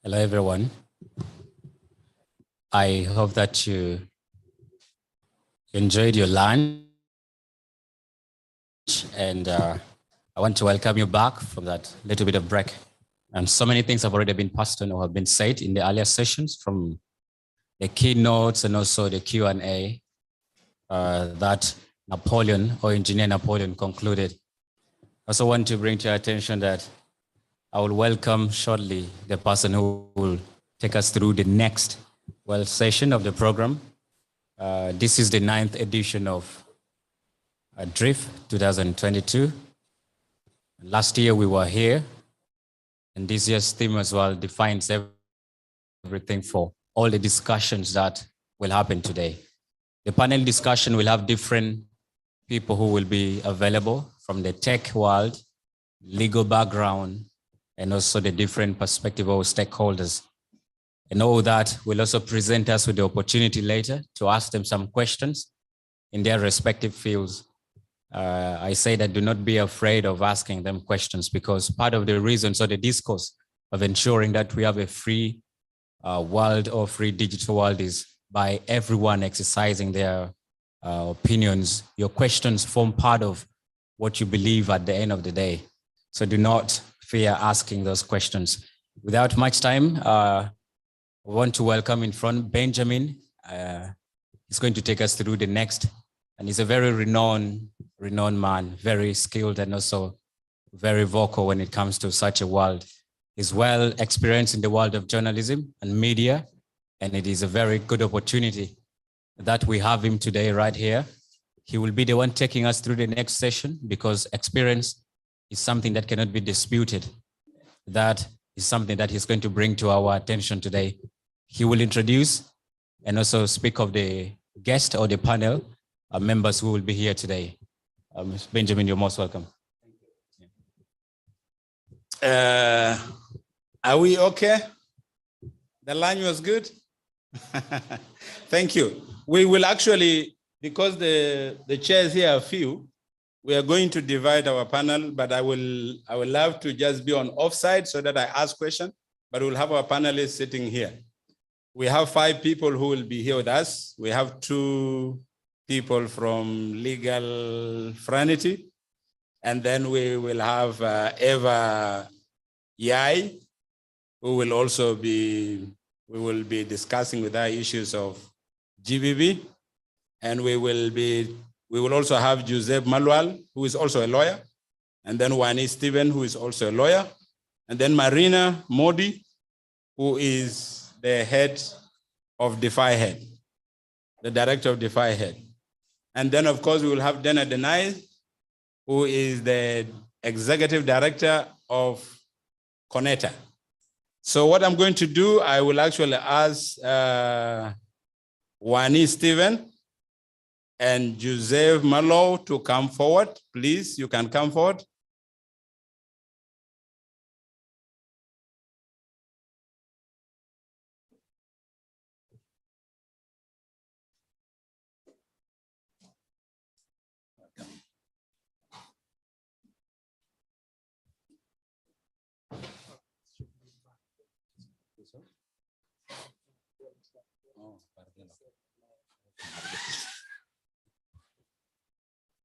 Hello, everyone. I hope that you enjoyed your lunch, and I want to welcome you back from that little bit of break. And so many things have already been passed on or have been said in the earlier sessions, from the keynotes and also the Q&A that Napoleon or Engineer Napoleon concluded. I also want to bring to your attention that I will welcome shortly the person who will take us through the next session of the program. This is the 9th edition of DRIF 2022. Last year we were here, and this year's theme as well defines everything for all the discussions that will happen today. The panel discussion will have different people who will be available from the tech world, legal background, and also the different perspective of stakeholders. And all that will also present us with the opportunity later to ask them some questions in their respective fields. I say that do not be afraid of asking them questions, because part of the reasons or the discourse of ensuring that we have a free world or free digital world is by everyone exercising their opinions. Your questions form part of what you believe at the end of the day. So do not fear asking those questions. Without much time, I want to welcome in front Benjamin. He's going to take us through the next, and he's a very renowned man, very skilled and also very vocal when it comes to such a world. He's well experienced in the world of journalism and media, and it is a very good opportunity that we have him today right here. He will be the one taking us through the next session, because experience is something that cannot be disputed. That is something that he's going to bring to our attention today. He will introduce and also speak of the guest or the panel members who will be here today. Benjamin, you're most welcome. Are we okay? The line was good? Thank you. We will actually, because the chairs here are few, we are going to divide our panel, but I will love to just be on offside so that I ask questions, but we'll have our panelists sitting here. We have 5 people who will be here with us. We have 2 people from Legal Fraternity, and then we will have Eva Yai, who will also be, we will be discussing with her issues of GBB, and we will also have Joseph Malwal, who is also a lawyer, and then Wani Stephen, who is also a lawyer, and then Marina Modi, who is the head of DeFi Head, the director of DeFi Head. And then, of course, we will have Dana Denai, who is the executive director of Connecta. So what I'm going to do, I will actually ask Wani Stephen and Joseph Malo to come forward. Please, you can come forward.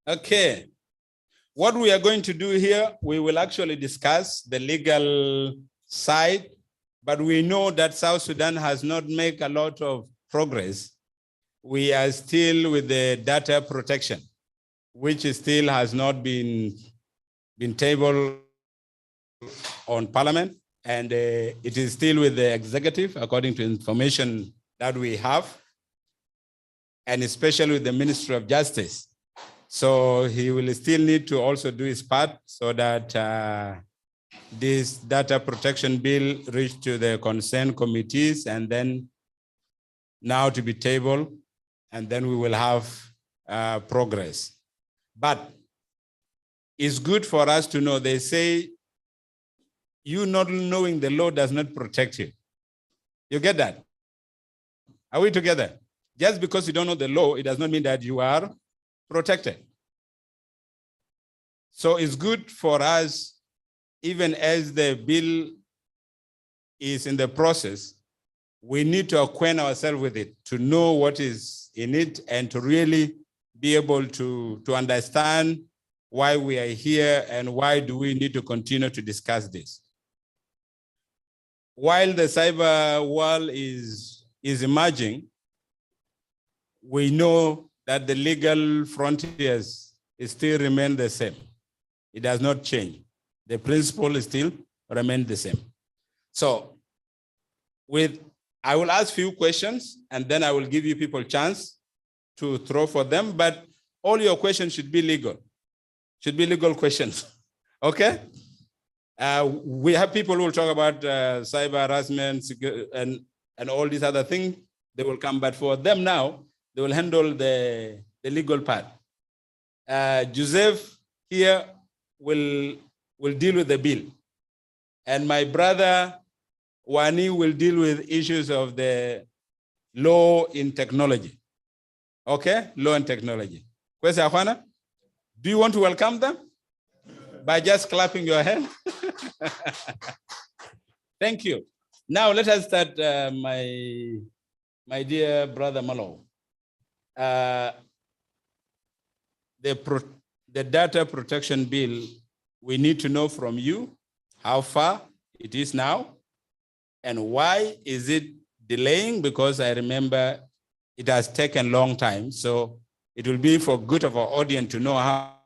Okay, what we are going to do here, we will actually discuss the legal side, but we know that South Sudan has not made a lot of progress. We are still with the data protection, which still has not been tabled on Parliament, and it is still with the executive, according to information that we have, and especially with the Ministry of Justice. So he will still need to also do his part so that this data protection bill reach to the concerned committees and then now to be tabled, and then we will have progress. But it's good for us to know, they say, you not knowing the law does not protect you. You get that? Are we together? Just because you don't know the law, it does not mean that you are protected. So it's good for us, even as the bill is in the process, we need to acquaint ourselves with it, to know what is in it, and to really be able to understand why we are here and why do we need to continue to discuss this. While the cyber world is emerging, we know that the legal frontiers still remain the same. It does not change. The principle is still remain the same. So I will ask few questions and then I will give you people a chance to throw for them, but all your questions should be legal questions, okay? We have people who will talk about cyber harassment and all these other things. They will come, but for them now, they will handle the legal part. Joseph here will deal with the bill. And my brother Wani will deal with issues of the law in technology. Okay, law and technology. Kwesi Afana, do you want to welcome them? By just clapping your hand? Thank you. Now let us start, my dear brother Malo. The data protection bill, we need to know from you how far it is now and why is it delaying, because I remember it has taken a long time. So it will be for good of our audience to know how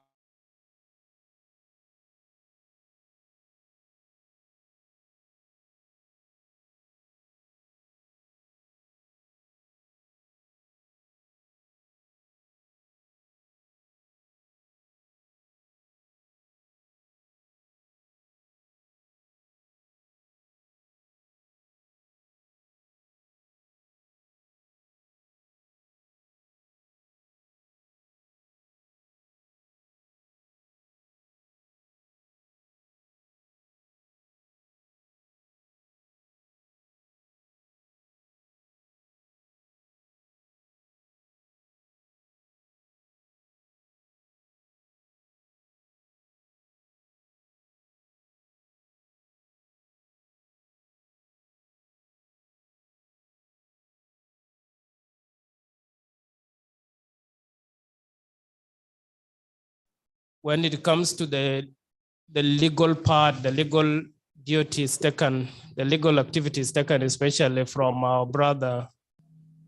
when it comes to the legal part, the legal duties taken, the legal activities taken, especially from our brother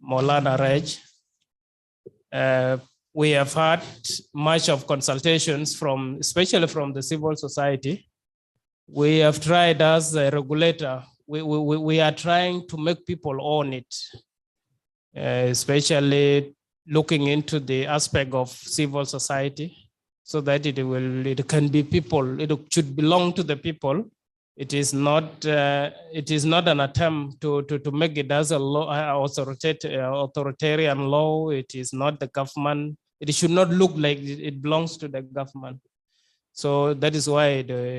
Maulana Rej. We have had much of consultations from, especially from the civil society. We have tried as a regulator, we are trying to make people own it, especially looking into the aspect of civil society, so that it can be people, it should belong to the people. It is not an attempt to make it as a law, authoritarian law. It is not the government. It should not look like it belongs to the government. So that is why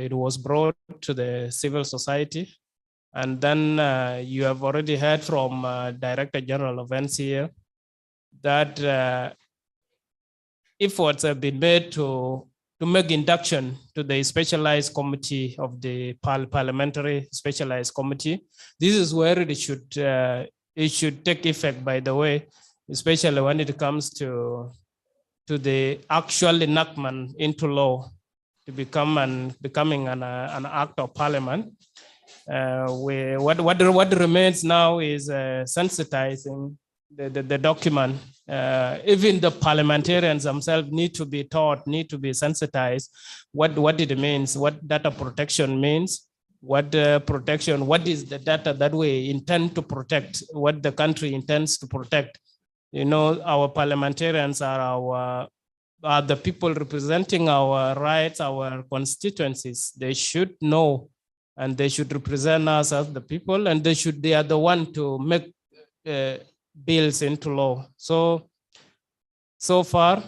it was brought to the civil society. And then you have already heard from Director General of NCA that efforts have been made to make induction to the specialized committee of the parliamentary specialized committee. This is where it should take effect, by the way, especially when it comes to the actual enactment into law to becoming an act of parliament. What remains now is sensitizing the document. Even the parliamentarians themselves need to be taught, need to be sensitized what it means, what data protection means, what protection, what is the data that we intend to protect, what the country intends to protect. You know, our parliamentarians are the people representing our rights, our constituencies. They should know and they should represent us as the people, and they are the one to make bills into law. So far,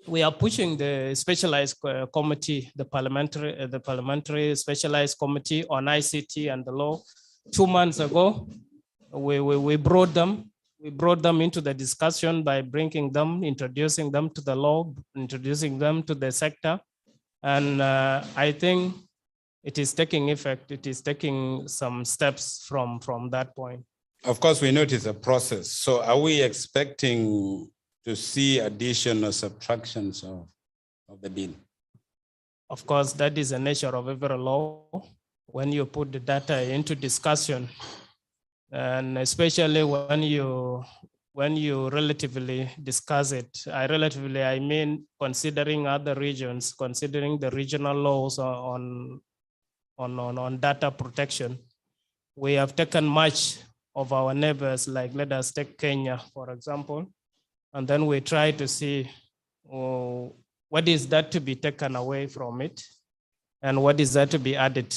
we are pushing the specialized committee, the parliamentary specialized committee on ICT and the law. 2 months ago, we brought them into the discussion by bringing them, introducing them to the law, introducing them to the sector. And I think it is taking effect. It is taking some steps from that point. Of course, we know it is a process. So are we expecting to see addition or subtractions of the bill? Of course, that is the nature of every law. When you put the data into discussion, and especially when you relatively discuss it, I mean considering other regions, considering the regional laws on data protection. We have taken much of our neighbors, like let us take Kenya, for example, and then we try to see what is that to be taken away from it and what is that to be added.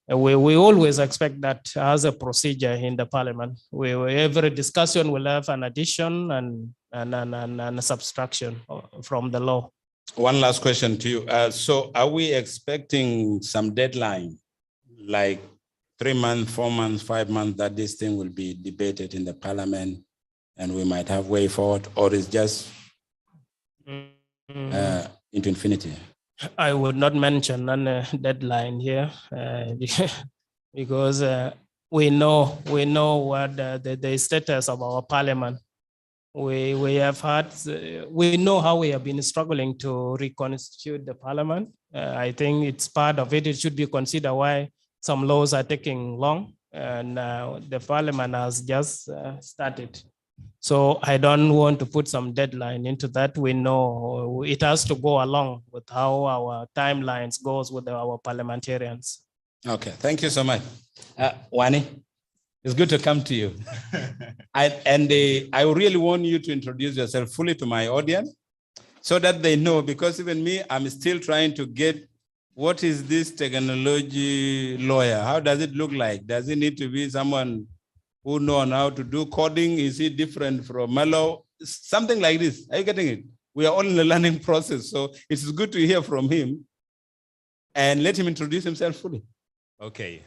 We always expect that as a procedure in the parliament. Every discussion will have an addition and a subtraction from the law. One last question to you. So are we expecting some deadline, like 3 months, 4 months, 5 months, that this thing will be debated in the parliament and we might have way forward, or is just into infinity? I would not mention a deadline here because we know what the status of our parliament. We have had, we know how we have been struggling to reconstitute the parliament. I think it's part of it. It should be considered why some laws are taking long, and the parliament has just started. So I don't want to put some deadline into that. We know it has to go along with how our timelines goes with our parliamentarians. Okay, thank you so much. Wani, it's good to come to you. I really want you to introduce yourself fully to my audience so that they know, because even me, I'm still trying to get what is this technology lawyer? How does it look like? Does it need to be someone who knows how to do coding? Is it different from Mellow? Something like this. Are you getting it? We are all in the learning process. So it's good to hear from him and let him introduce himself fully. Okay.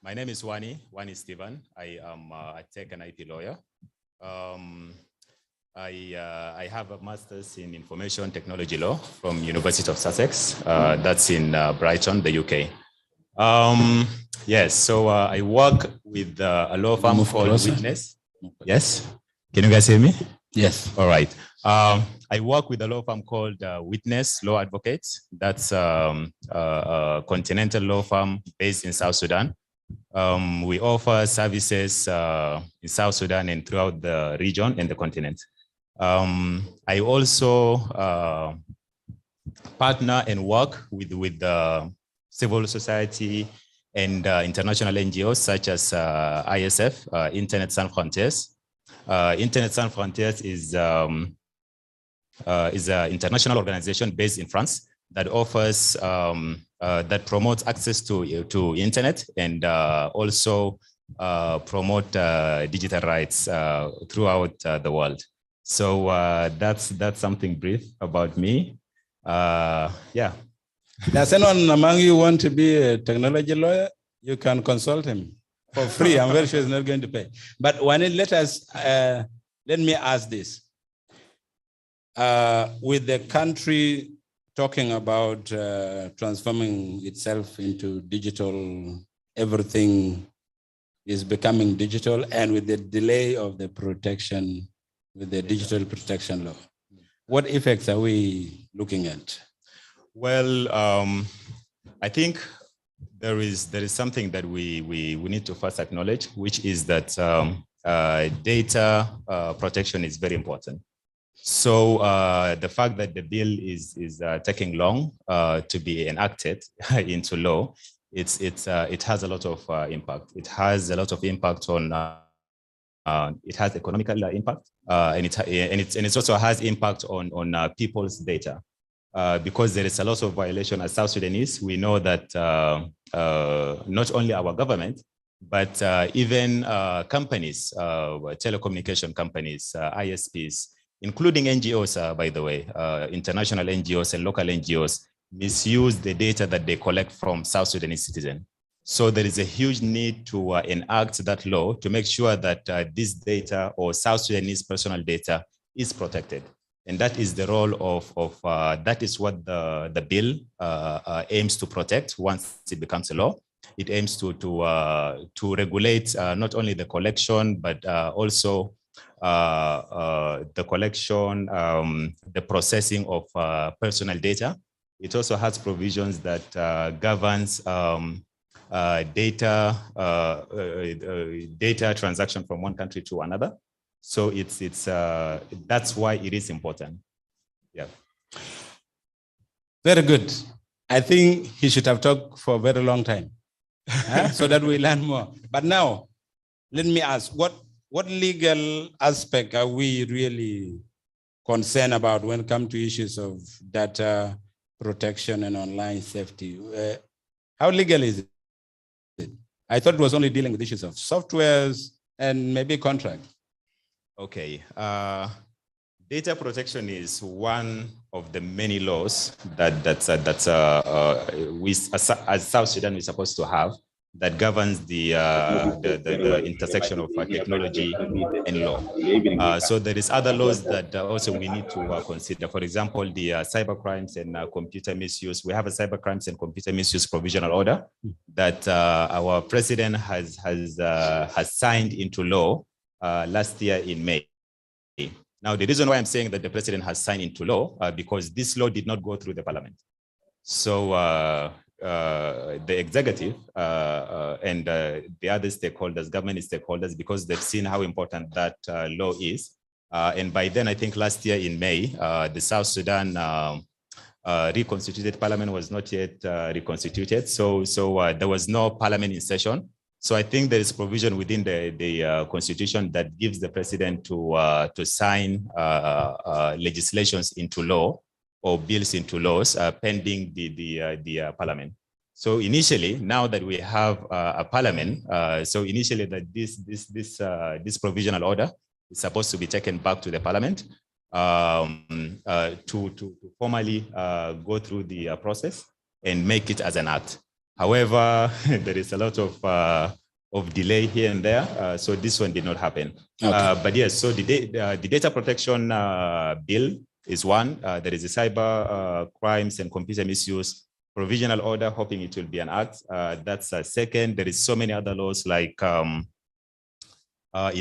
My name is Wani Stephen. I am a tech and IP lawyer. I have a master's in information technology law from University of Sussex. That's in Brighton, the UK. Yes, so I work with a law firm called Witness. Yes, can you guys hear me? Yes. All right. I work with a law firm called Witness Law Advocates. That's a continental law firm based in South Sudan. We offer services in South Sudan and throughout the region and the continent. I also partner and work with the civil society and international NGOs such as ISF, Internet Sans Frontiers. Internet Sans Frontiers is an international organization based in France that offers, that promotes access to internet and also promote digital rights throughout the world. So that's something brief about me. Yeah. Does anyone among you want to be a technology lawyer? You can consult him for free. I'm very sure he's not going to pay. But when it, let me ask this. With the country talking about transforming itself into digital, everything is becoming digital, and with the delay of the protection, with the digital protection law, what effects are we looking at? Well, I think there is something that we need to first acknowledge, which is that data protection is very important. So the fact that the bill is taking long to be enacted into law, it has a lot of impact. It has a lot of impact on. It has economical impact, and it also has impact on people's data. Because there is a lot of violation as South Sudanese. We know that not only our government, but even companies, telecommunication companies, ISPs, including NGOs, by the way, international NGOs and local NGOs, misuse the data that they collect from South Sudanese citizens. So there is a huge need to enact that law to make sure that this data or South Sudanese personal data is protected. And that is the role of that is what the bill aims to protect once it becomes a law. It aims to regulate not only the collection, but also the collection, the processing of personal data. It also has provisions that governs data transaction from one country to another. So that's why it is important. Yeah. Very good. I think he should have talked for a very long time, so that we learn more. But now, let me ask, what legal aspect are we really concerned about when it comes to issues of data protection and online safety? How legal is it? I thought it was only dealing with issues of softwares and maybe contracts. Okay. Data protection is one of the many laws that we as South Sudan we're supposed to have that governs the intersection of technology and law. So there is other laws that also we need to consider. For example, the cyber crimes and computer misuse. We have a cyber crimes and computer misuse provisional order that our president has signed into law last year in May. Now, the reason why I'm saying that the president has signed into law because this law did not go through the parliament. So the executive and the other stakeholders, government stakeholders, because they've seen how important that law is. And by then, I think last year in May, the South Sudan reconstituted parliament was not yet reconstituted. So there was no parliament in session. So I think there is provision within the constitution that gives the president to sign legislations into law or bills into laws pending the parliament. So initially, now that we have a parliament, so initially that this provisional order is supposed to be taken back to the parliament to formally go through the process and make it as an act. However, there is a lot of delay here and there, so this one did not happen. Okay. But yes, so the data protection bill is one. There is a cyber crimes and computer misuse provisional order, hoping it will be an act. That's a second. There is so many other laws like in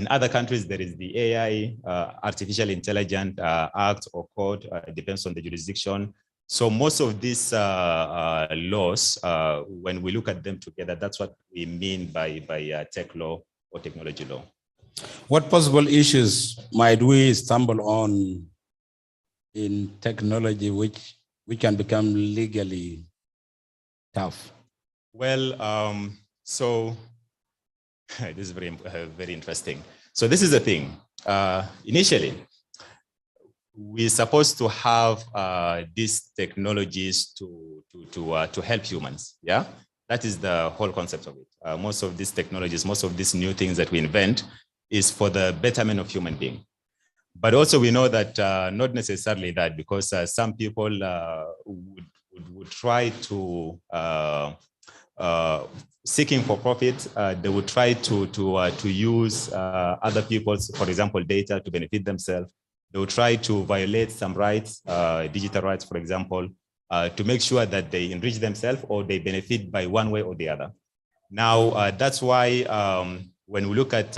other countries, there is the AI, Artificial Intelligence Act or Code, it depends on the jurisdiction. So most of these laws, when we look at them together, that's what we mean by tech law or technology law. What possible issues might we stumble on in technology which can become legally tough? Well, so this is very interesting. So this is the thing. Initially, we're supposed to have these technologies to help humans. Yeah, that is the whole concept of it. Most of these technologies, most of these new things that we invent is for the betterment of human being. But also we know that not necessarily that, because some people would try to seeking for profit. They would try to use other people's, for example, data to benefit themselves. They will try to violate some rights, digital rights, for example, to make sure that they enrich themselves or they benefit by one way or the other. Now, that's why when we look at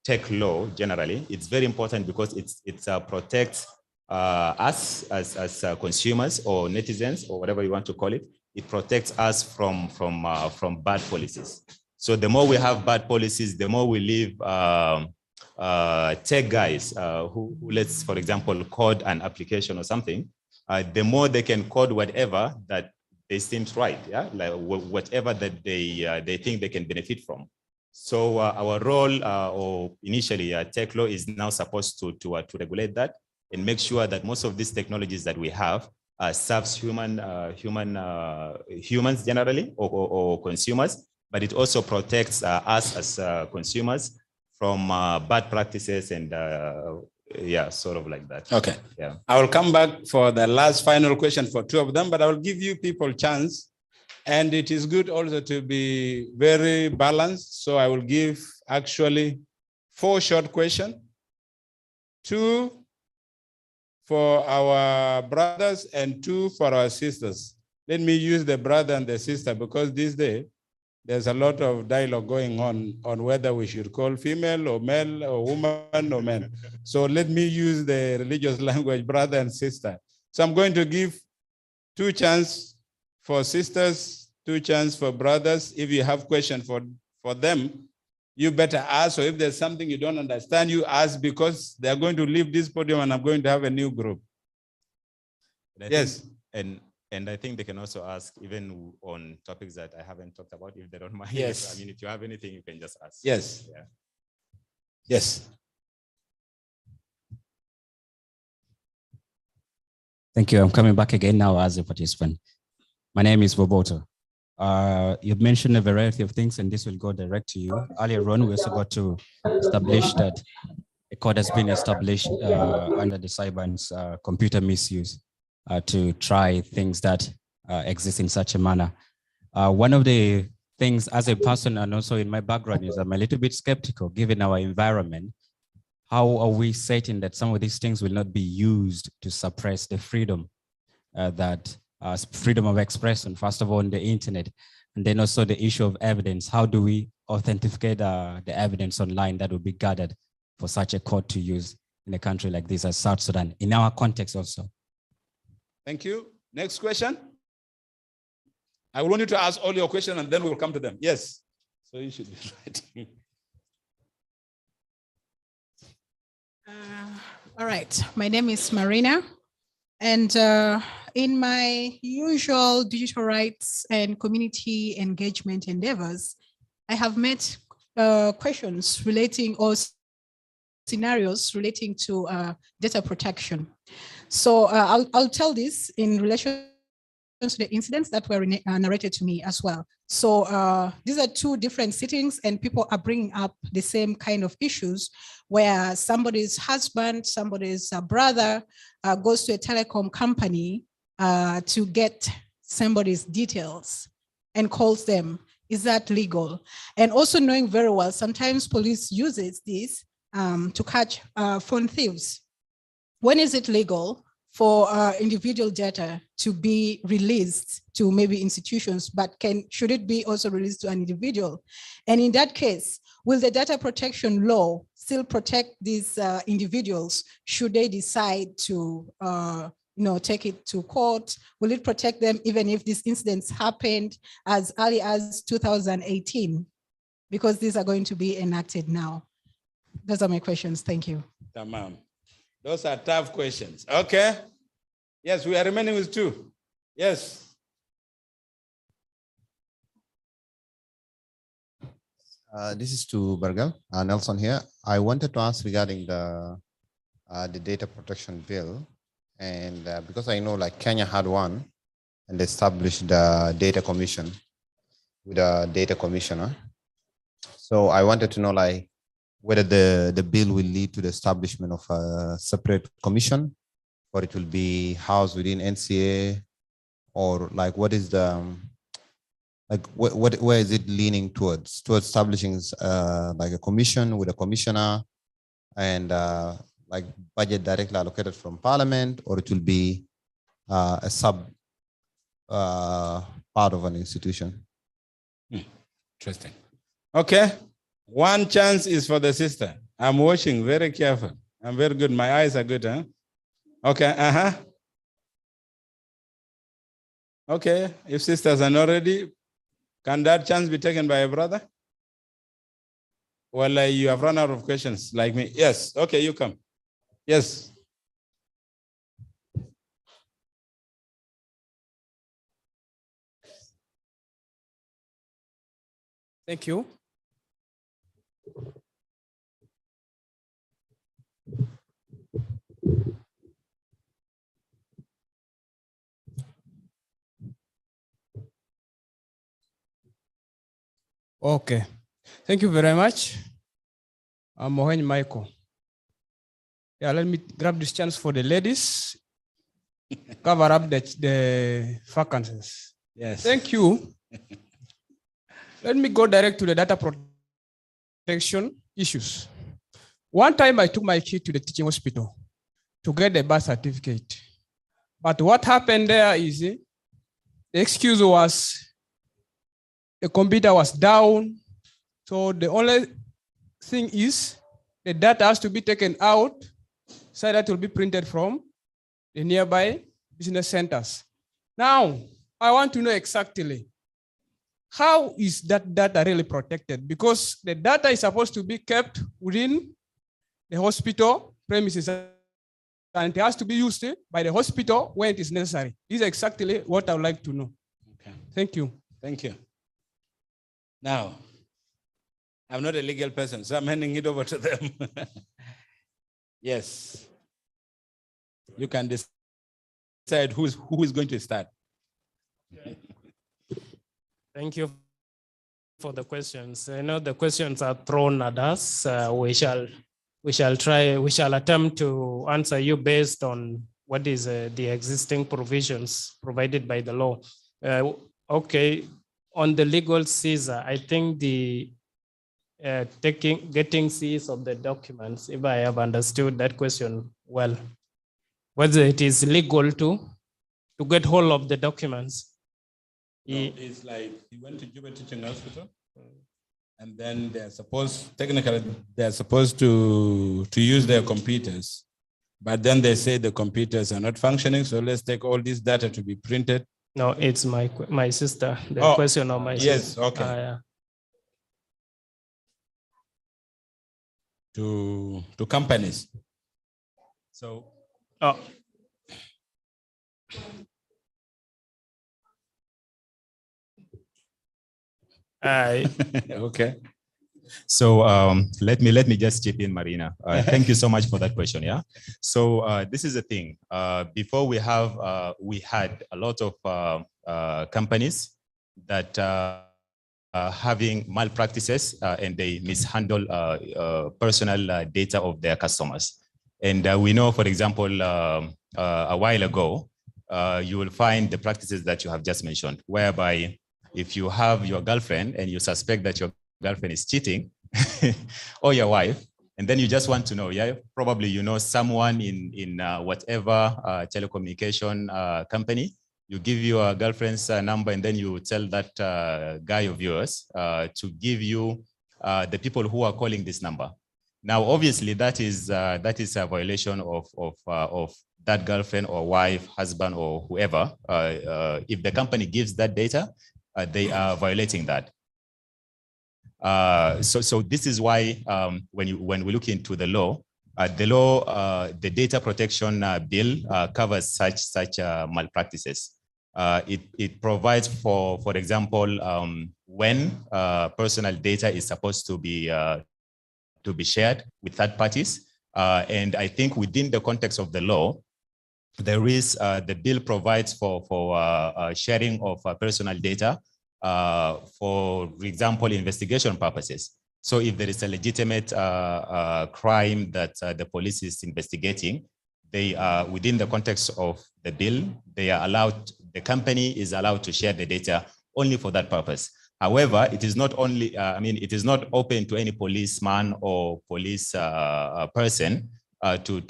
tech law generally, it's very important because it protects us as consumers or netizens or whatever you want to call it. It protects us from bad policies. So the more we have bad policies, the more we leave tech guys who let's, for example, code an application or something, the more they can code whatever that they seems right, yeah, like whatever that they think they can benefit from. So our role, or initially tech law, is now supposed to regulate that and make sure that most of these technologies that we have serves humans generally or consumers, but it also protects us as consumers from bad practices and yeah, sort of like that. Okay. Yeah. I will come back for the last final question for two of them, but I will give you people chance. And it is good also to be very balanced. So I will give actually 4 short questions, 2 for our brothers and 2 for our sisters. Let me use the brother and the sister because this day there's a lot of dialogue going on whether we should call female or male or woman or man. So let me use the religious language, brother and sister. So I'm going to give 2 chances for sisters, 2 chances for brothers. If you have questions for them, you better ask, or if there's something you don't understand, you ask, because they're going to leave this podium and I'm going to have a new group. Yes. And I think they can also ask even on topics that I haven't talked about, if they don't mind. Yes. I mean, if you have anything, you can just ask. Yes. Yeah. Yes. Thank you. I'm coming back again now as a participant. My name is Boboto. You've mentioned a variety of things, and this will go direct to you. Earlier on, we also got to establish that a code has been established under the Cyber's computer misuse to try things that exist in such a manner. One of the things as a person and also in my background is I'm a little bit skeptical given our environment. How are we certain that some of these things will not be used to suppress the freedom freedom of expression, first of all, on the internet, and then also the issue of evidence? How do we authenticate the evidence online that will be gathered for such a court to use in a country like this as South Sudan, in our context also? Thank you. Next question. I want you to ask all your questions and then we'll come to them. Yes. So you should be writing. All right. My name is Marina. And in my usual digital rights and community engagement endeavors, I have met questions relating or scenarios relating to data protection. So I'll tell this in relation to the incidents that were narrated to me as well. So these are 2 different settings, and people are bringing up the same kind of issues where somebody's husband, somebody's brother goes to a telecom company to get somebody's details and calls them. Is that legal? And also knowing very well, sometimes police uses this to catch phone thieves. When is it legal for individual data to be released to maybe institutions, but should it be also released to an individual? And in that case, will the data protection law still protect these individuals should they decide to take it to court? Will it protect them even if these incidents happened as early as 2018? Because these are going to be enacted now. Those are my questions. Thank you. Tamam. Those are tough questions. Okay. Yes, we are remaining with 2. Yes. This is to Bergel, Nelson here. I wanted to ask regarding the data protection bill, and because I know like Kenya had one and established the data commission with a data commissioner. So I wanted to know like whether the bill will lead to the establishment of a separate commission, or it will be housed within NCA, or like what is the where is it leaning towards establishing like a commission with a commissioner and like budget directly allocated from Parliament, or it will be a sub part of an institution? Interesting. Okay. 1 chance is for the sister. I'm watching very careful. I'm very good. My eyes are good, huh? Okay. Okay. If sisters are not ready, can that chance be taken by a brother? Well, you have run out of questions like me. Yes. Okay, you come. Yes. Thank you. Okay, thank you very much. I'm Mohen Michael. Yeah, let me grab this chance for the ladies. Cover up the vacancies. Yes. Thank you. Let me go direct to the data protection issues. One time I took my kid to the teaching hospital to get the birth certificate. But what happened there is the excuse was the computer was down. So the only thing is the data has to be taken out so that will be printed from the nearby business centers. Now, I want to know exactly how is that data really protected? Because the data is supposed to be kept within the hospital premises and it has to be used by the hospital when it is necessary. This is exactly what I would like to know. Okay. Thank you. Thank you. Now, I'm not a legal person, so I'm handing it over to them. Yes. You can decide who is going to start. Thank you for the questions. I know the questions are thrown at us. We shall attempt to answer you based on what is the existing provisions provided by the law. Okay, on the legal seizure, I think the getting seize of the documents, if I have understood that question well, whether it is legal to get hold of the documents. No, it's like he went to Juba Teaching Hospital, and then technically they're supposed to use their computers, but then they say the computers are not functioning, so let's take all this data to be printed. No, it's my sister. The question of my sister. Yes, okay. Yeah. To companies. So. Oh. Okay. So let me just chip in, Marina. Thank you so much for that question. Yeah. So this is the thing. Before we had a lot of companies that are having malpractices and they mishandle personal data of their customers. And we know, for example, a while ago, you will find the practices that you have just mentioned, whereby if you have your girlfriend and you suspect that your girlfriend is cheating or your wife, and then you just want to know, yeah, probably you know someone in whatever telecommunication company, you give your girlfriend's number and then you tell that guy of yours to give you the people who are calling this number. Now, obviously, that is a violation of that girlfriend or wife, husband, or whoever. If the company gives that data, they are violating that. So this is why when we look into the law, the data protection bill covers such malpractices. It provides for example, when personal data is supposed to be shared with third parties, and I think within the context of the law, there is the bill provides for sharing of personal data for example, investigation purposes. So if there is a legitimate crime that the police is investigating, they are within the context of the bill, they are allowed, the company is allowed to share the data only for that purpose. However, it is not only, it is not open to any policeman or police person to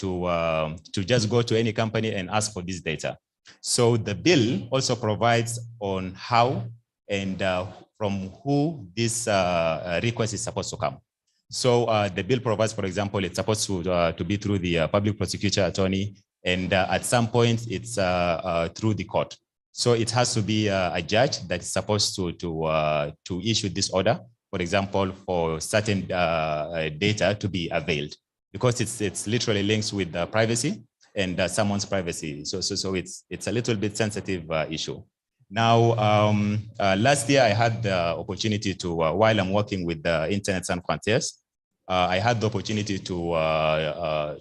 just go to any company and ask for this data. So the bill also provides on how and from who this request is supposed to come. So the bill provides, for example, it's supposed to be through the public prosecutor attorney, and at some point it's through the court. So it has to be a judge that is supposed to issue this order, for example, for certain data to be availed, because it's literally links with privacy and someone's privacy. So it's a little bit sensitive issue. Now, last year I had the opportunity to, while I'm working with the Internet Sans Frontiers, I had the opportunity to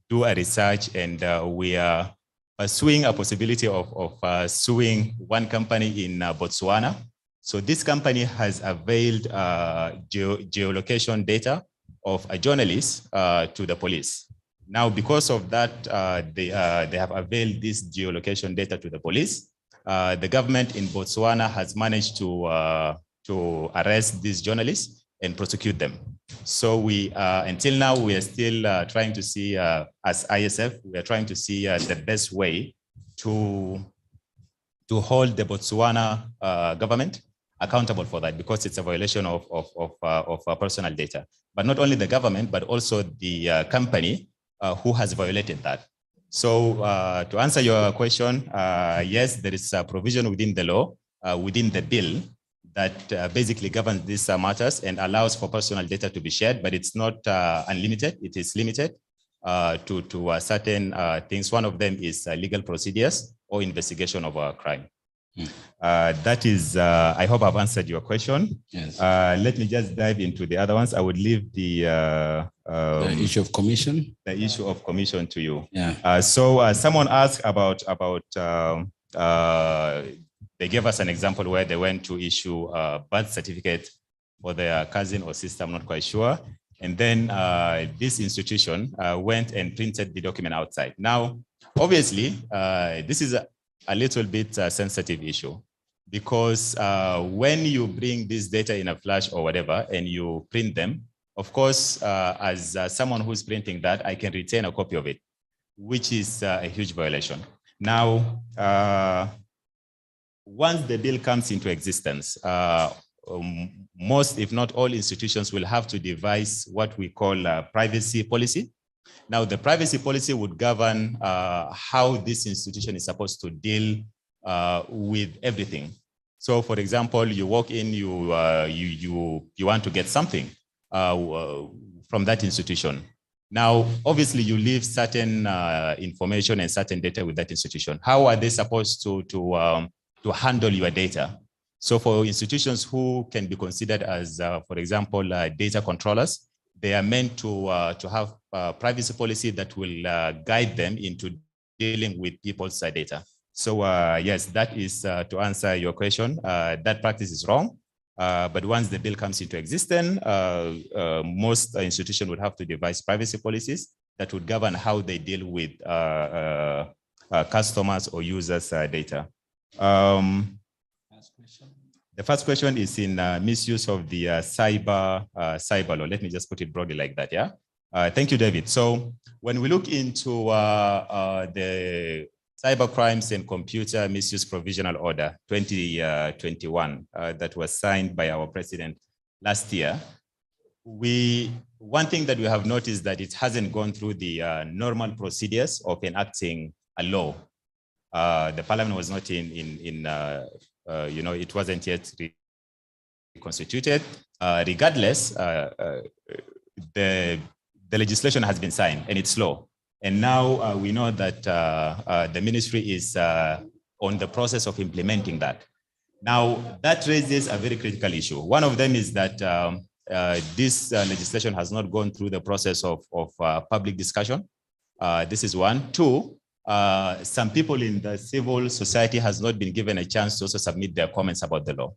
do a research, and we are pursuing a possibility of suing one company in Botswana. So this company has availed geolocation data of a journalist to the police. Now, because of that, they have availed this geolocation data to the police. The government in Botswana has managed to arrest this journalist, and prosecute them. So we, until now, we are still trying to see, as ISF, we are trying to see the best way to hold the Botswana government accountable for that, because it's a violation of personal data. But not only the government, but also the company who has violated that. So to answer your question, yes, there is a provision within the law, within the bill, that basically governs these matters and allows for personal data to be shared, but it's not unlimited. It is limited to certain things. One of them is legal procedures or investigation of a crime. That is, I hope I've answered your question. Yes. Let me just dive into the other ones. I would leave the issue of commission. The issue of commission to you. Yeah. So someone asked about they gave us an example where they went to issue a birth certificate for their cousin or sister, I'm not quite sure. And then this institution went and printed the document outside. Now, obviously, this is a little bit sensitive issue, because when you bring this data in a flash or whatever and you print them, of course, as someone who's printing that, I can retain a copy of it, which is a huge violation. Now, once the bill comes into existence, most, if not all, institutions will have to devise what we call a privacy policy. Now, the privacy policy would govern how this institution is supposed to deal with everything. So, for example, you walk in, you want to get something from that institution. Now, obviously, you leave certain information and certain data with that institution. How are they supposed to handle your data? So, for institutions who can be considered as, for example, data controllers, they are meant to have a privacy policy that will guide them into dealing with people's data. So yes, that is to answer your question. That practice is wrong, but once the bill comes into existence, most institutions would have to devise privacy policies that would govern how they deal with customers or users' data. The first question is in misuse of the cyber law. Let me just put it broadly like that, yeah? Thank you, David. So when we look into the Cyber Crimes and Computer Misuse Provisional Order 2021 that was signed by our president last year, one thing that we have noticed that it hasn't gone through the normal procedures of enacting a law. The parliament was not it wasn't yet constituted. Regardless, the legislation has been signed and it's law. And now we know that the ministry is on the process of implementing that. Now, that raises a very critical issue. One of them is that this legislation has not gone through the process of public discussion. This is one. Two, some people in the civil society has not been given a chance to also submit their comments about the law,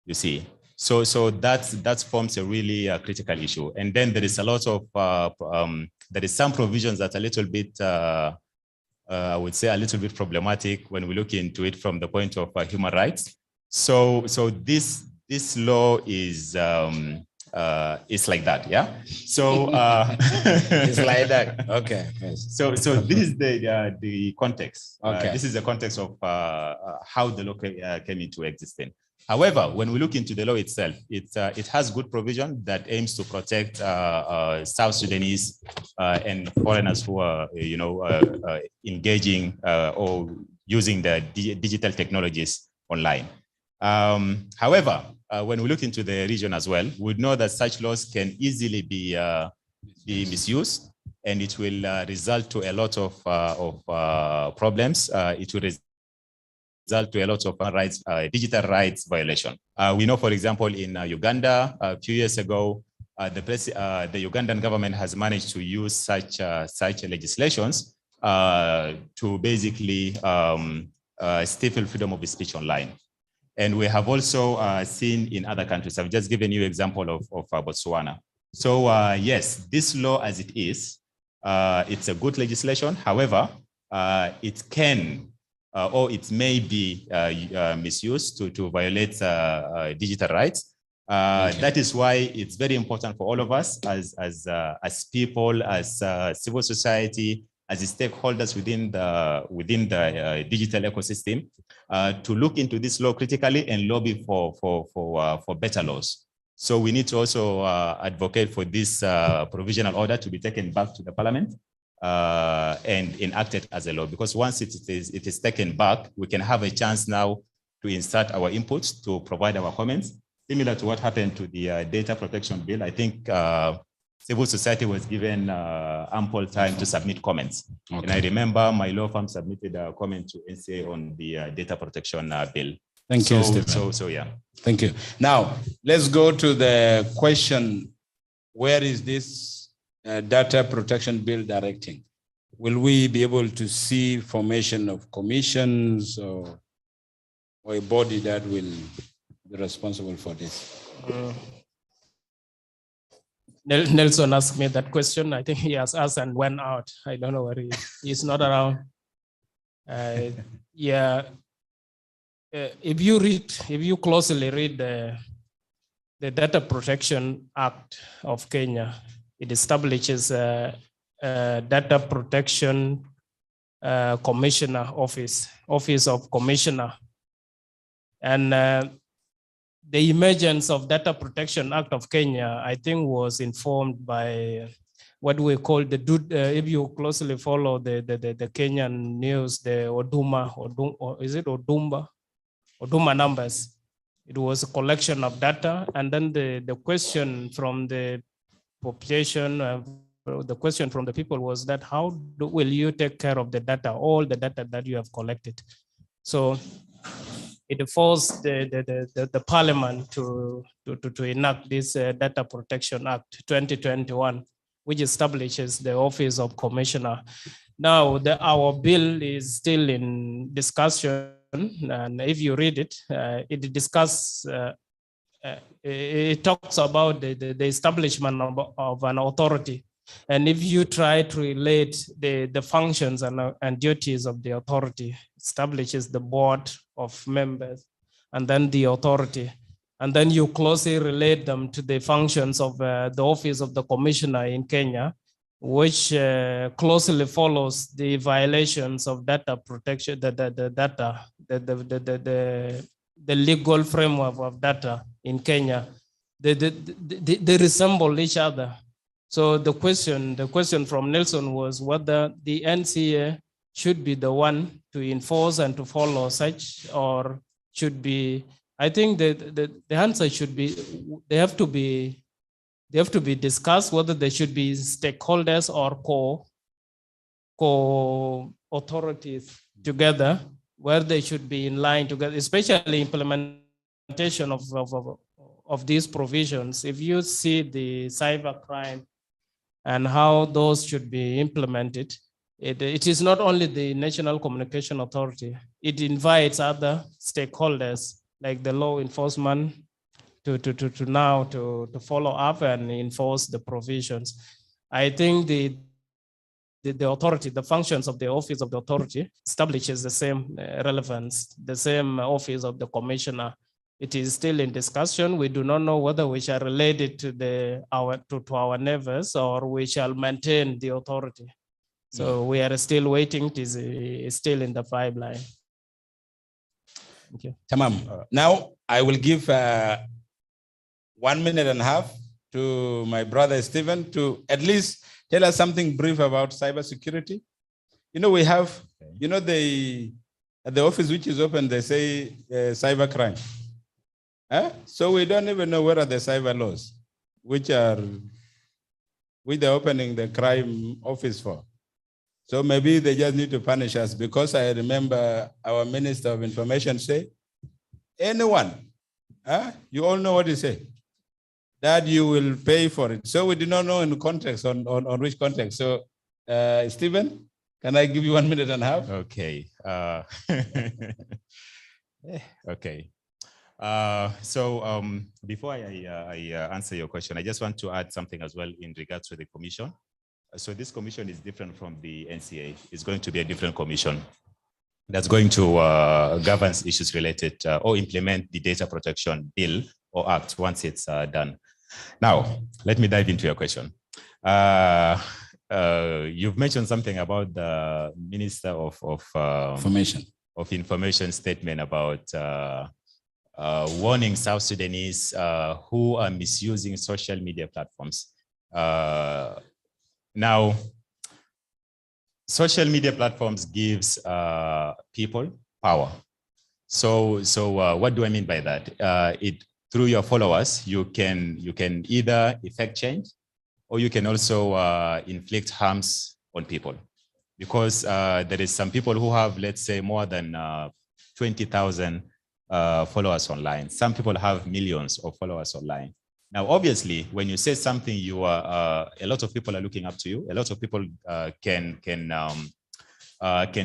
you see. So that forms a really critical issue. And then there is a lot of, there is some provisions that are a little bit, I would say a little bit problematic when we look into it from the point of human rights. So this law is like that, yeah. So it's like that. Okay. Yes. So this is the context. Okay. This is the context of how the law came into existence. However, when we look into the law itself, it has good provision that aims to protect South Sudanese and foreigners who are, engaging or using the digital technologies online. However, when we look into the region as well, we know that such laws can easily be misused, and it will result to a lot of problems. It will result to a lot of digital rights violation. We know, for example, in Uganda, a few years ago, the Ugandan government has managed to use such legislations to basically stifle freedom of speech online. And we have also seen in other countries. I've just given you an example of Botswana. So yes, this law as it is, it's a good legislation. However, it can or it may be misused to violate digital rights. That is why it's very important for all of us as people, as civil society, as stakeholders within the digital ecosystem, to look into this law critically and lobby for better laws. So we need to also advocate for this provisional order to be taken back to the Parliament and enacted as a law, because once it is taken back, we can have a chance now to insert our inputs, to provide our comments. Similar to what happened to the data protection bill, I think civil society was given ample time to submit comments. Okay. And I remember my law firm submitted a comment to NCA on the data protection bill. Thank you, Stephen. So yeah. Thank you. Now, let's go to the question, where is this data protection bill directing? Will we be able to see formation of commissions or a body that will be responsible for this? Nelson asked me that question. I think he has asked and went out. I don't know where he is. He's not around. Yeah. If you closely read the Data Protection Act of Kenya, it establishes a Data Protection Commissioner Office of Commissioner. And the emergence of Data Protection Act of Kenya, I think, was informed by what we call if you closely follow the Kenyan news, the Oduma numbers. It was a collection of data. And then the question from the population, the question from the people was that, how will you take care of the data, all the data that you have collected? So it forced the parliament to enact this Data Protection Act 2021, which establishes the Office of Commissioner. Now, our bill is still in discussion, and if you read it, it talks about the establishment of an authority. And if you try to relate the functions and duties of the authority, establishes the board of members and then the authority, and then you closely relate them to the functions of the Office of the Commissioner in Kenya, which closely follows the violations of data protection, the legal framework of data in Kenya. They resemble each other. So the question from Nelson was whether the NCA should be the one to enforce and to follow such, or should be, I think the answer should be, they have to be discussed, whether they should be stakeholders or co-authorities together, where they should be in line together, especially implementation of these provisions. If you see the cybercrime and how those should be implemented, it is not only the National Communication Authority, it invites other stakeholders like the law enforcement to follow up and enforce the provisions. I think the authority, the functions of the Office of the Authority establishes the same relevance, the same Office of the Commissioner. It is still in discussion. We do not know whether we shall relate it to our neighbors or we shall maintain the authority. So we are still waiting. It is still in the pipeline. Thank you. Tamam. Now I will give 1.5 minutes to my brother Stephen to at least tell us something brief about cybersecurity. You know, we have, you know, at the office which is open, they say cybercrime. So we don't even know what are the cyber laws, which they're opening the crime office for. So maybe they just need to punish us, because I remember our Minister of Information say, anyone, you all know what he said, that you will pay for it. So we do not know in context, on which context. So Stephen, can I give you 1.5 minutes? Okay. Okay. So before I answer your question, I just want to add something as well in regards to the commission. So this commission is different from the NCA. It's going to be a different commission that's going to govern issues related or implement the data protection bill or act once it's done. Now, let me dive into your question. You've mentioned something about the Minister of Information statement about warning South Sudanese who are misusing social media platforms. Now, social media platforms gives people power. So what do I mean by that? Through your followers, you can either effect change, or you can also inflict harms on people, because there is some people who have, let's say, more than 20,000 followers online. Some people have millions of followers online. Now, obviously, when you say something, you are a lot of people are looking up to you. A lot of people can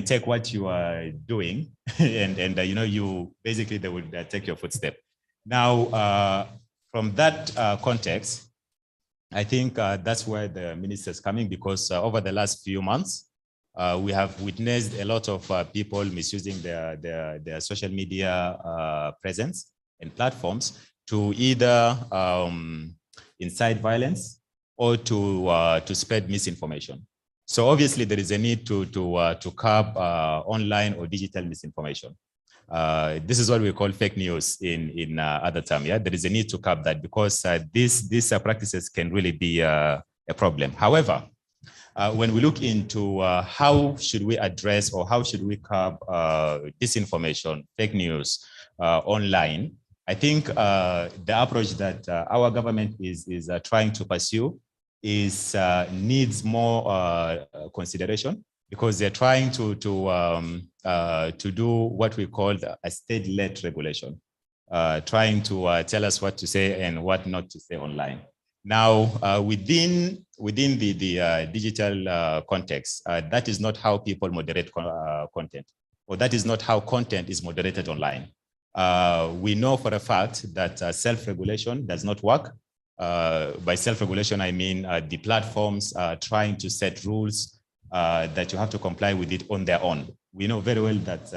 take what you are doing, and you know, you basically they would take your footstep. Now, from that context, I think that's where the minister is coming, because over the last few months, we have witnessed a lot of people misusing their social media presence and platforms to either incite violence or to spread misinformation. So obviously there is a need to curb online or digital misinformation. This is what we call fake news in other terms. Yeah, there is a need to curb that, because these practices can really be a problem. However, when we look into how should we address or how should we curb disinformation, fake news online, I think the approach that our government is trying to pursue needs more consideration, because they're trying to do what we call a state-led regulation, trying to tell us what to say and what not to say online. Now, within the digital context, that is not how people moderate content, or that is not how content is moderated online. We know for a fact that self-regulation does not work. By self-regulation, I mean the platforms trying to set rules that you have to comply with it on their own. We know very well that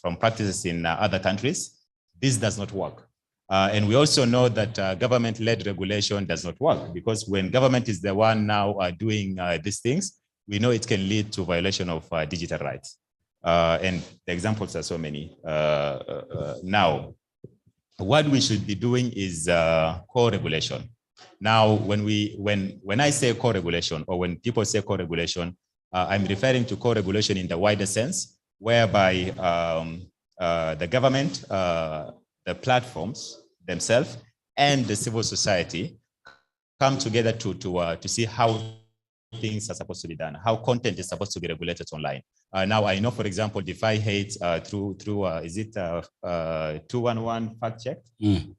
from practices in other countries, this does not work. And we also know that government-led regulation does not work, because when government is the one now doing these things, we know it can lead to violation of digital rights. And the examples are so many. Now, what we should be doing is co-regulation. Now, when I say co-regulation, or when people say co-regulation, I'm referring to co-regulation in the wider sense, whereby the government, the platforms themselves, and the civil society come together to see how things are supposed to be done, how content is supposed to be regulated online. Now, I know, for example, Defy Hate through is it 211 Fact Check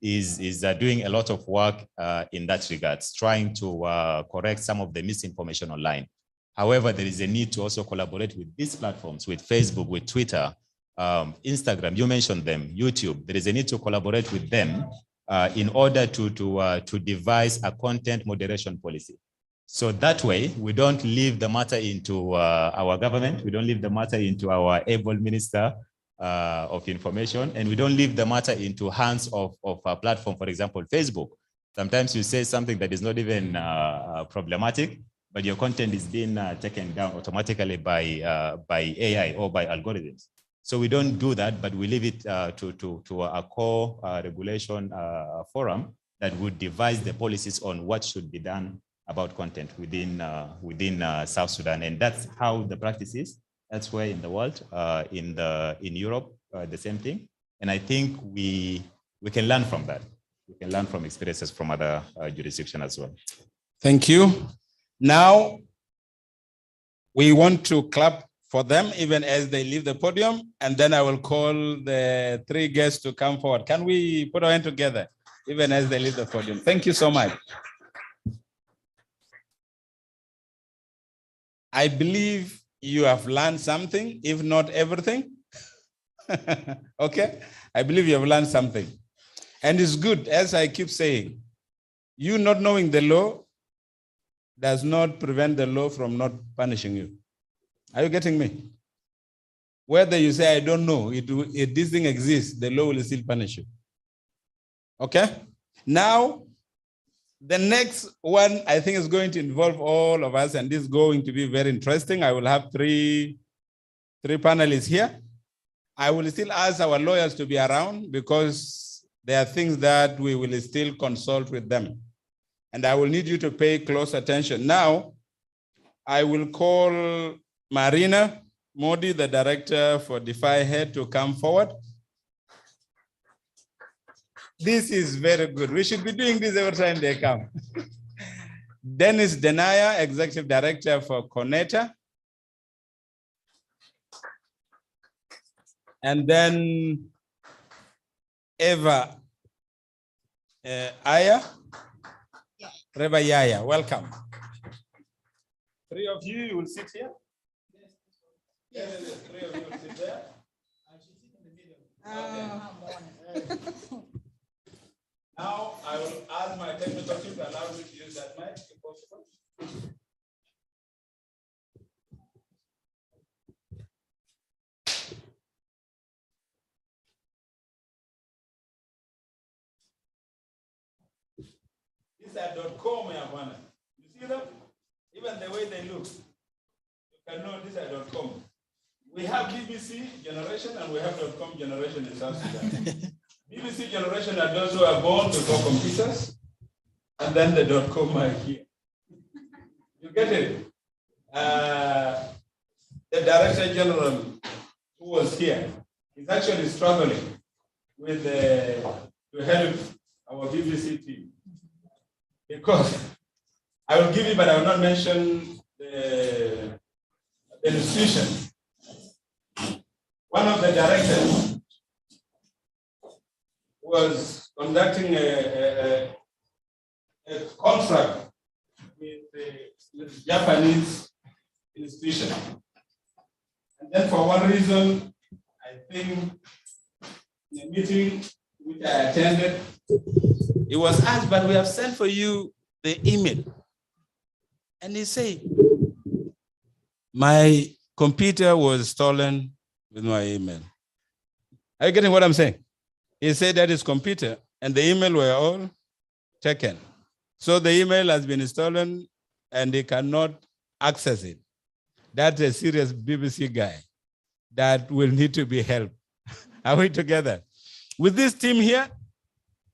is doing a lot of work in that regards, trying to correct some of the misinformation online. However, there is a need to also collaborate with these platforms, with Facebook, with Twitter, Instagram, you mentioned them, YouTube. There is a need to collaborate with them in order to devise a content moderation policy. So that way, we don't leave the matter into our government, we don't leave the matter into our able Minister of Information, and we don't leave the matter into hands of a platform, for example, Facebook. Sometimes you say something that is not even problematic, but your content is being taken down automatically by AI or by algorithms. So we don't do that, but we leave it to a core regulation forum that would devise the policies on what should be done about content within South Sudan. And that's how the practice is. That's where in the world, in Europe, the same thing. And I think we can learn from that. We can learn from experiences from other jurisdictions as well. Thank you. Now, we want to clap for them even as they leave the podium, and then I will call the three guests to come forward. Can we put our hand together even as they leave the podium? Thank you so much. I believe you have learned something, if not everything. Okay, I believe you have learned something. And it's good, as I keep saying, you not knowing the law does not prevent the law from not punishing you. Are you getting me? Whether you say, I don't know, if this thing exists, the law will still punish you. Okay. Now, the next one I think is going to involve all of us, and this is going to be very interesting. I will have three panelists here. I will still ask our lawyers to be around because there are things that we will still consult with them. And I will need you to pay close attention. Now, I will call Marina Modi, the director for DeFi Head, to come forward. This is very good. We should be doing this every time they come. Dennis Denaya, executive director for Connector. And then Eva Aya. Reba Yaya, welcome. Three of you will sit here. Yes, three of you will sit there. Okay. Now I will ask my technical team to allow me to use that mic if possible. These are .com, you see them? Even the way they look, you can know these are .com. We have BBC generation and we have .com generation in South Sudan. BBC generation are those who are born before computers, and then the .com are here. You get it? The Director General who was here is actually struggling with to help our BBC team. Because I will give you, but I will not mention the institution. One of the directors was conducting a contract with the Japanese institution. And then for one reason, I think in a meeting which I attended, it was asked, but we have sent for you the email. And he said, my computer was stolen with my email. Are you getting what I'm saying? He said that his computer and the email were all taken. So the email has been stolen and he cannot access it. That's a serious BBC guy that will need to be helped. Are we together? With this team here,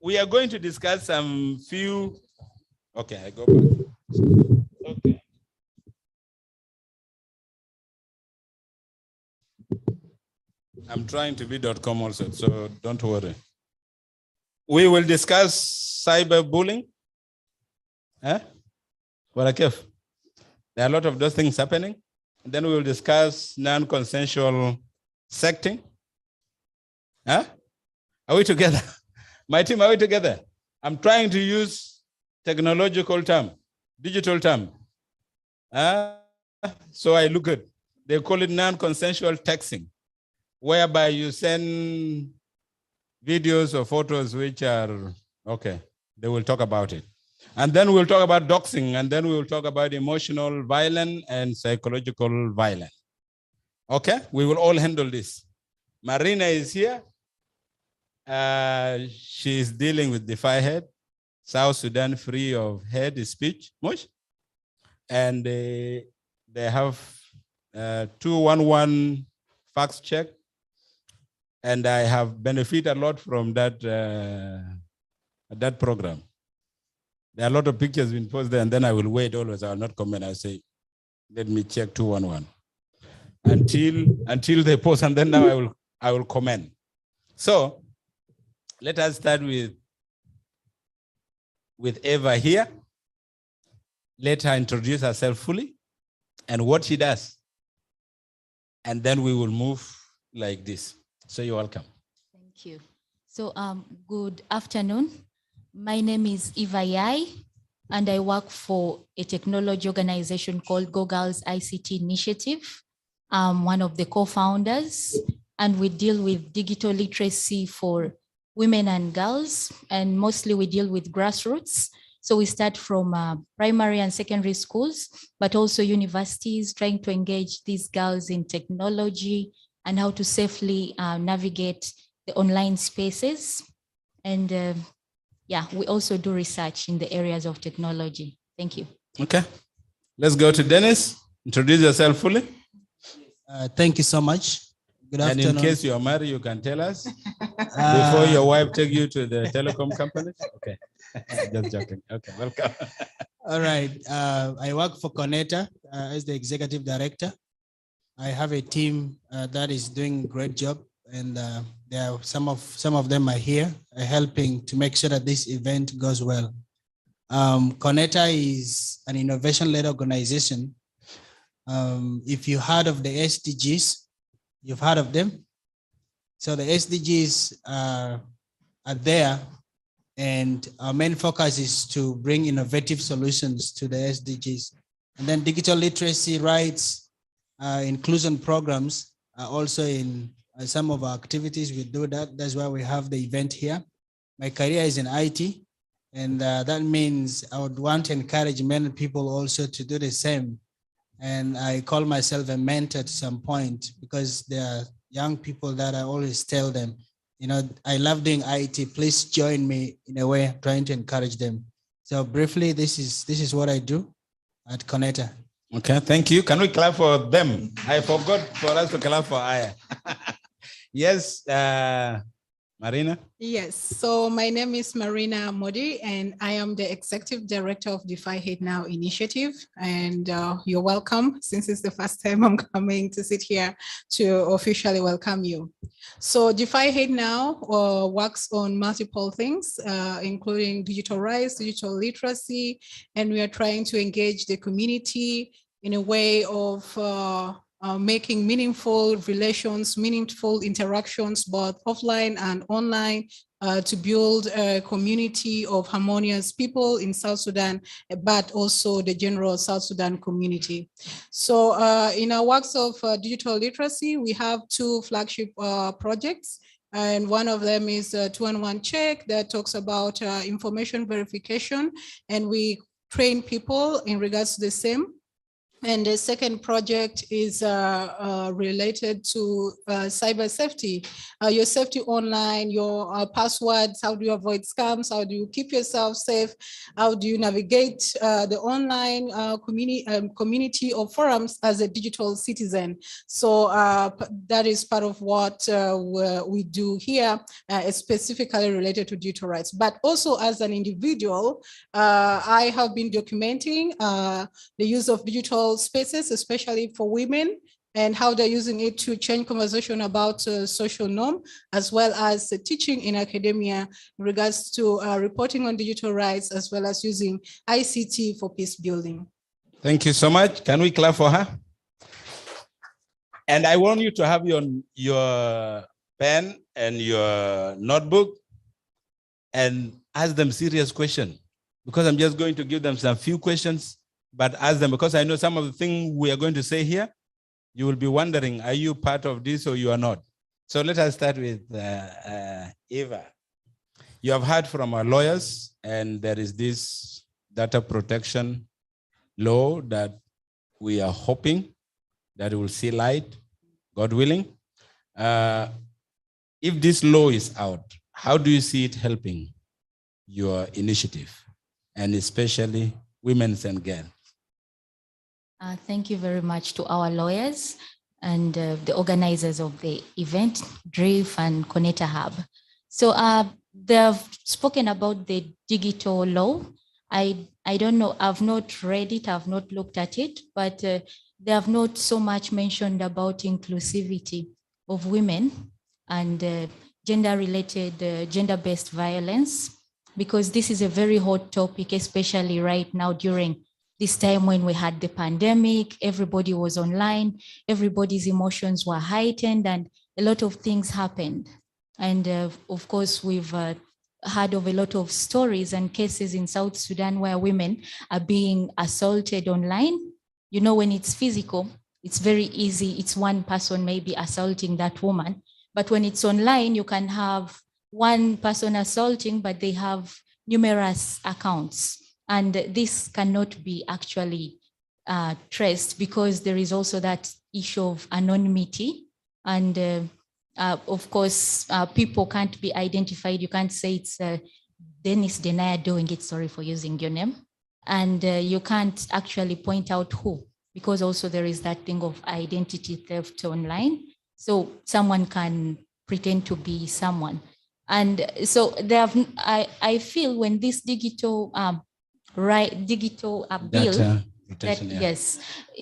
we are going to discuss some few. Okay, I go back. Okay. I'm trying to be .com also, so don't worry. We will discuss cyberbullying. Huh? There are a lot of those things happening. And then we will discuss non-consensual sexting. Huh? Are we together? My team, are we together? I'm trying to use technological term, digital term. So I look at, they call it non-consensual texting, whereby you send videos or photos which are, okay, they will talk about it. And then we'll talk about doxing, and then we will talk about emotional violence and psychological violence. Okay, we will all handle this. Marina is here. She's dealing with DeFi Head, South Sudan free of hate speech, much. And they have 211 fact check. And I have benefited a lot from that, that program. There are a lot of pictures being posted there, and then I will wait always. I will not comment. I say, let me check 211 until they post, and then now I will comment. So let us start with Eva here. Let her introduce herself fully and what she does. And then we will move like this. So you're welcome. Thank you. So good afternoon. My name is Eva Yai, and I work for a technology organization called Go Girls Ict Initiative. I'm one of the co-founders, and we deal with digital literacy for women and girls, and mostly we deal with grassroots. So we start from primary and secondary schools, but also universities, trying to engage these girls in technology and how to safely navigate the online spaces. And yeah, we also do research in the areas of technology. Thank you. Okay. Let's go to Dennis. Introduce yourself fully. Thank you so much. Good And afternoon. in case you are married, you can tell us before your wife take you to the telecom company. Okay. Just joking. Okay, welcome. All right. I work for Connector as the executive director. I have a team that is doing a great job, and there are some of them are here helping to make sure that this event goes well. Connector is an innovation-led organization. If you heard of the SDGs, you've heard of them. So the SDGs are there, and our main focus is to bring innovative solutions to the SDGs. And then digital literacy, rights, inclusion programs are also in some of our activities. We do that. That's why we have the event here. My career is in IT, and that means I would want to encourage many people also to do the same. And I call myself a mentor to some point, because there are young people that I always tell them, you know, I love doing IT. Please join me in a way, trying to encourage them. So briefly, this is what I do at Connector. Okay, thank you. Can we clap for them? I forgot for us to clap for Aya. Yes, Marina. Yes, so my name is Marina Modi, and I am the Executive Director of Ict Now Initiative. And you're welcome, since it's the first time I'm coming to sit here to officially welcome you. So Ict Now works on multiple things, including digital rights, digital literacy, and we are trying to engage the community in a way of making meaningful relations, meaningful interactions, both offline and online, to build a community of harmonious people in South Sudan, but also the general South Sudan community. So in our works of digital literacy, we have two flagship projects. And one of them is a 2-in-1 check that talks about information verification, and we train people in regards to the same. And the second project is related to cyber safety, your safety online, your passwords, how do you avoid scams, how do you keep yourself safe, how do you navigate the online community or forums as a digital citizen. So that is part of what we do here, specifically related to digital rights. But also as an individual, I have been documenting the use of digital spaces, especially for women, and how they're using it to change conversation about social norm, as well as teaching in academia in regards to reporting on digital rights, as well as using ICT for peace building. Thank you so much. Can we clap for her? And I want you to have your pen and your notebook and ask them serious questions, because I'm just going to give them some few questions, but ask them, because I know some of the things we are going to say here, you will be wondering, are you part of this or you are not? So let us start with Eva. You have heard from our lawyers, and there is this data protection law that we are hoping that it will see light, God willing. If this law is out, how do you see it helping your initiative, and especially women and girls? Thank you very much to our lawyers and the organizers of the event, DRIF and Connector Hub. So they've spoken about the digital law. I don't know, I've not read it, I've not looked at it, but they have not so much mentioned about inclusivity of women and gender-related, gender-based violence, because this is a very hot topic, especially right now during this time when we had the pandemic, everybody was online, everybody's emotions were heightened, and a lot of things happened. And of course, we've heard of a lot of stories and cases in South Sudan where women are being assaulted online. You know, when it's physical, it's very easy. It's one person maybe assaulting that woman. But when it's online, you can have one person assaulting, but they have numerous accounts. And this cannot be actually traced, because there is also that issue of anonymity. And of course, people can't be identified. You can't say it's Dennis Denaya doing it, sorry for using your name. And you can't actually point out who, because also there is that thing of identity theft online. So someone can pretend to be someone. And so I feel when this digital bill that, yes,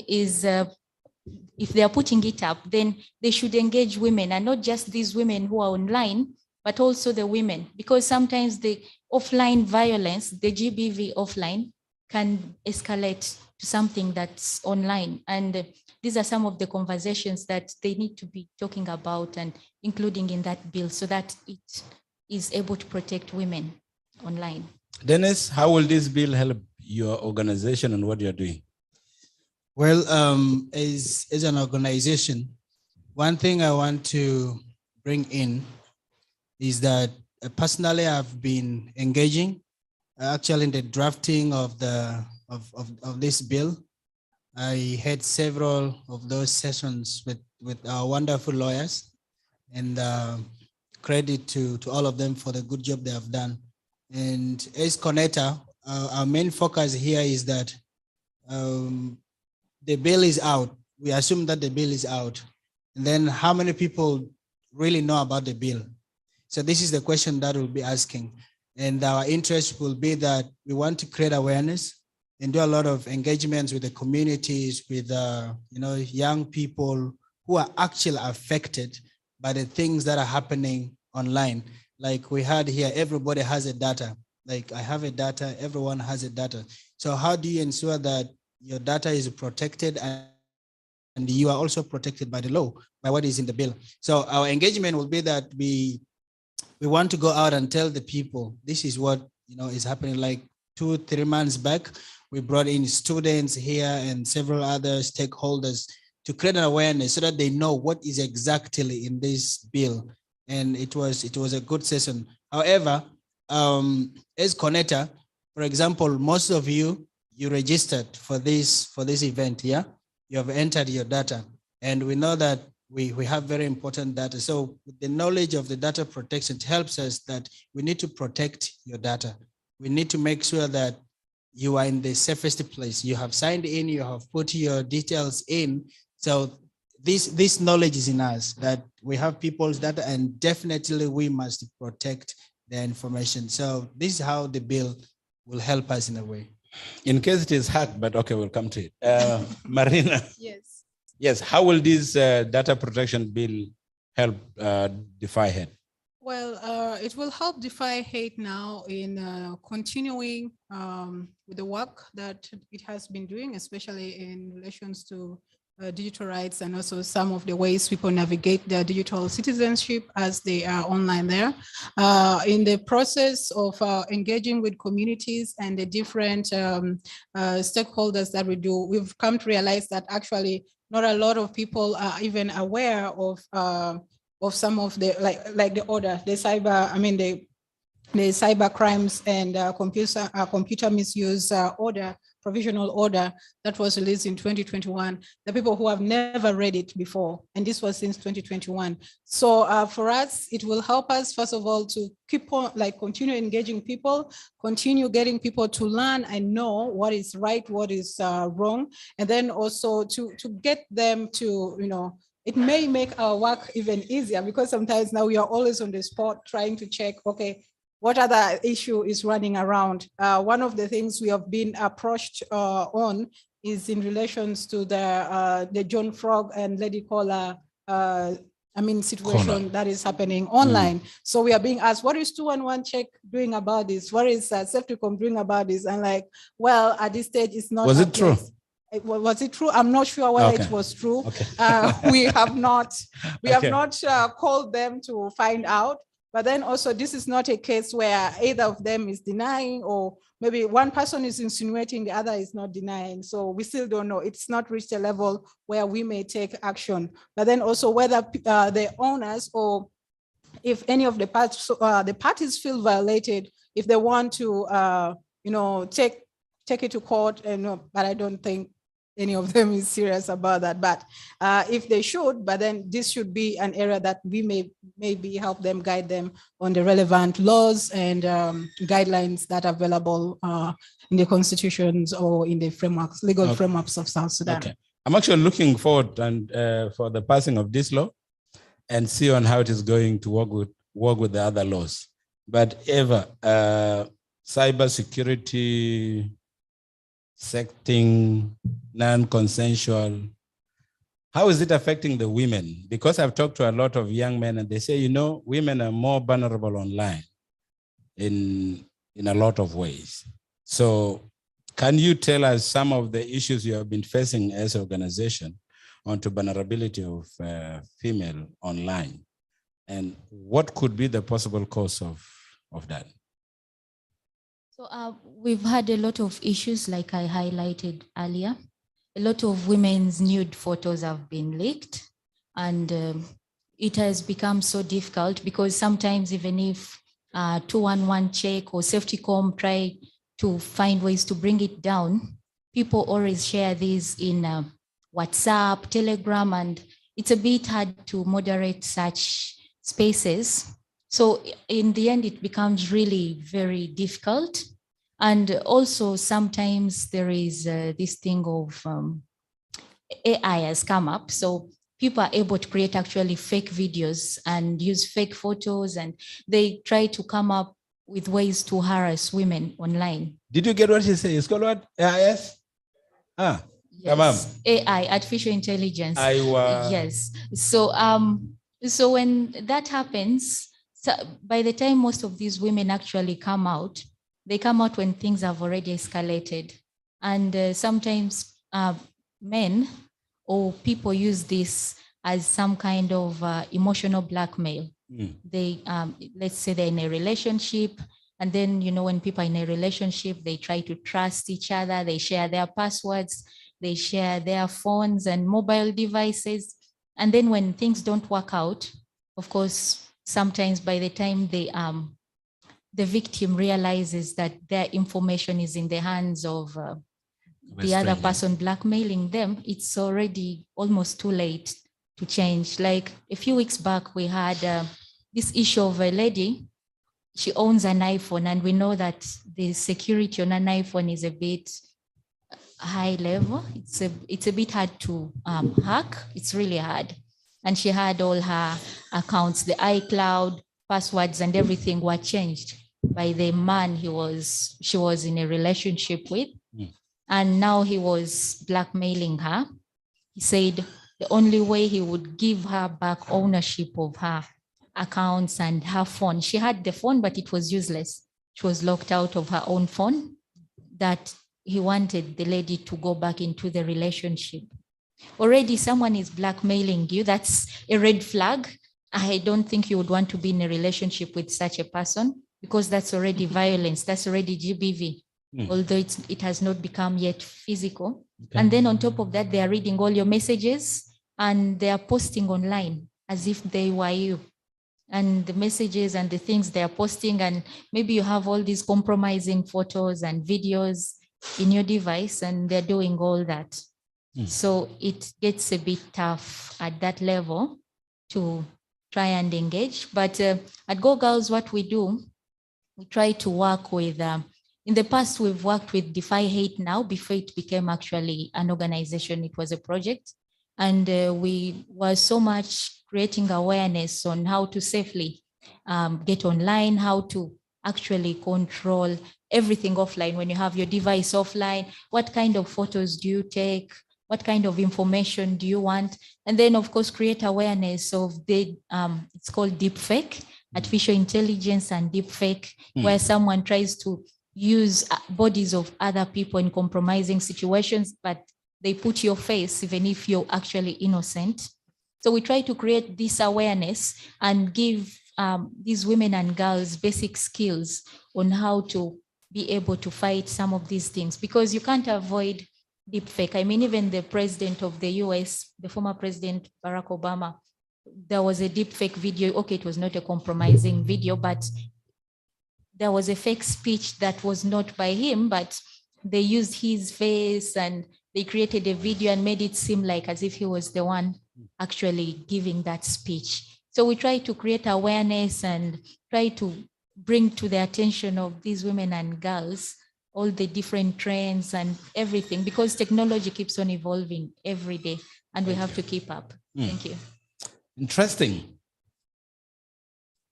is if they are putting it up, then they should engage women, and not just these women who are online, but also the women, because sometimes the offline violence, the GBV offline, can escalate to something that's online. And these are some of the conversations that they need to be talking about and including in that bill, so that it is able to protect women online. Dennis, how will this bill help your organization and what you're doing? Well, as an organization, one thing I want to bring in is that personally I've been engaging actually in the drafting of this bill. I had several of those sessions with our wonderful lawyers, and credit to all of them for the good job they have done. And as connector, our main focus here is that the bill is out. We assume that the bill is out. And then how many people really know about the bill? So this is the question that we'll be asking. And our interest will be that we want to create awareness and do a lot of engagements with the communities, with young people who are actually affected by the things that are happening online. Like we had here, everybody has a data. Like I have a data, everyone has a data. So how do you ensure that your data is protected and you are also protected by the law, by what is in the bill? So our engagement will be that we want to go out and tell the people, this is what is happening. Like 2-3 months back, we brought in students here and several other stakeholders to create an awareness so that they know what is exactly in this bill. And it was a good session. However, as connector, for example, most of you registered for this event, yeah? You have entered your data, and we know that we have very important data. So with the knowledge of the data protection, it helps us that we need to protect your data. We need to make sure that you are in the safest place. You have signed in, you have put your details in. So this knowledge is in us, that we have people's data, and definitely we must protect their information. So this is how the bill will help us in a way. In case it is hacked, but okay, we'll come to it. Marina. Yes. Yes, how will this data protection bill help defy hate? Well, it will help defy hate now in continuing with the work that it has been doing, especially in relations to digital rights, and also some of the ways people navigate their digital citizenship as they are online there. In the process of engaging with communities and the different stakeholders that we do, we've come to realize that actually not a lot of people are even aware of some of the like the order, the cyber crimes and computer misuse order, provisional order that was released in 2021, the people who have never read it before, and this was since 2021. So for us, it will help us, first of all, to keep on, continue engaging people, continue getting people to learn and know what is right, what is wrong, and then also to get them to, it may make our work even easier, because sometimes now we are always on the spot trying to check, okay, what other issue is running around? One of the things we have been approached on is in relations to the John Frog and Lady Caller situation that is happening online. So we are being asked, what is 211 Check doing about this? What is Safety.com doing about this? And well, at this stage, it's not. Was it true? Was it true? I'm not sure whether it was true. Okay. We have not called them to find out. But then also, this is not a case where either of them is denying, or maybe one person is insinuating, the other is not denying. So we still don't know. It's not reached a level where we may take action. But then also whether the owners, or if any of the parties feel violated, if they want to, take it to court, but I don't think any of them is serious about that. But if they should, but then this should be an area that we may maybe help them, guide them on the relevant laws and guidelines that are available in the constitutions or in the frameworks, legal frameworks of South Sudan. Okay. I'm actually looking forward and for the passing of this law and see on how it is going to work with the other laws. But Eva, cybersecurity, sexting, non-consensual, how is it affecting the women? Because I've talked to a lot of young men and they say, you know, women are more vulnerable online in a lot of ways. So can you tell us some of the issues you have been facing as an organization onto vulnerability of female online? And what could be the possible cause of that? So we've had a lot of issues, like I highlighted earlier. A lot of women's nude photos have been leaked, and it has become so difficult because sometimes even if 211 check or Safetycom try to find ways to bring it down, people always share these in WhatsApp, Telegram, and it's a bit hard to moderate such spaces. So in the end, it becomes really very difficult. And also sometimes there is this thing of AI has come up. So people are able to create actually fake videos and use fake photos, and they try to come up with ways to harass women online. Did you get what he said? It's called what? AIS? Yes. AI, artificial intelligence. Yes. So so when that happens, so by the time most of these women actually come out, they come out when things have already escalated. And sometimes men or people use this as some kind of emotional blackmail. They, let's say they're in a relationship, and then, you know, when people are in a relationship, they try to trust each other, they share their passwords, they share their phones and mobile devices. And then when things don't work out, of course, sometimes by the time they, the victim realizes that their information is in the hands of the other person blackmailing them, it's already almost too late to change. Like a few weeks back, we had this issue of a lady. She owns an iPhone, and we know that the security on an iPhone is a bit high level. It's a bit hard to hack. It's really hard. And she had all her accounts, the iCloud, passwords, and everything were changed by the man she was in a relationship with. And now he was blackmailing her. He said the only way he would give her back ownership of her accounts and her phone. She had the phone, but it was useless. She was locked out of her own phone, that he wanted the lady to go back into the relationship. Already someone is blackmailing you. That's a red flag. I don't think you would want to be in a relationship with such a person, because that's already violence. That's already GBV, although it has not become yet physical. Okay. And then on top of that, they are reading all your messages and they are posting online as if they were you. And the messages and the things they are posting, and maybe you have all these compromising photos and videos in your device, and they're doing all that. So it gets a bit tough at that level to try and engage. But at Go Girls, what we do, we try to work with, in the past, we've worked with Defy Hate Now. Before it became actually an organization, it was a project. And we were so much creating awareness on how to safely get online, how to actually control everything offline. When you have your device offline, what kind of photos do you take? What kind of information do you want? And then, of course, create awareness of the, it's called deepfake, artificial intelligence and deepfake, where someone tries to use bodies of other people in compromising situations, but they put your face even if you're actually innocent. So we try to create this awareness and give these women and girls basic skills on how to be able to fight some of these things, because you can't avoid deepfake. I mean, even the president of the US, the former president, Barack Obama, there was a deepfake video. Okay, it was not a compromising video, but there was a fake speech that was not by him, but they used his face and they created a video and made it seem like as if he was the one actually giving that speech. So we try to create awareness and try to bring to the attention of these women and girls all the different trends and everything, because technology keeps on evolving every day and we have to keep up. Thank you. Interesting.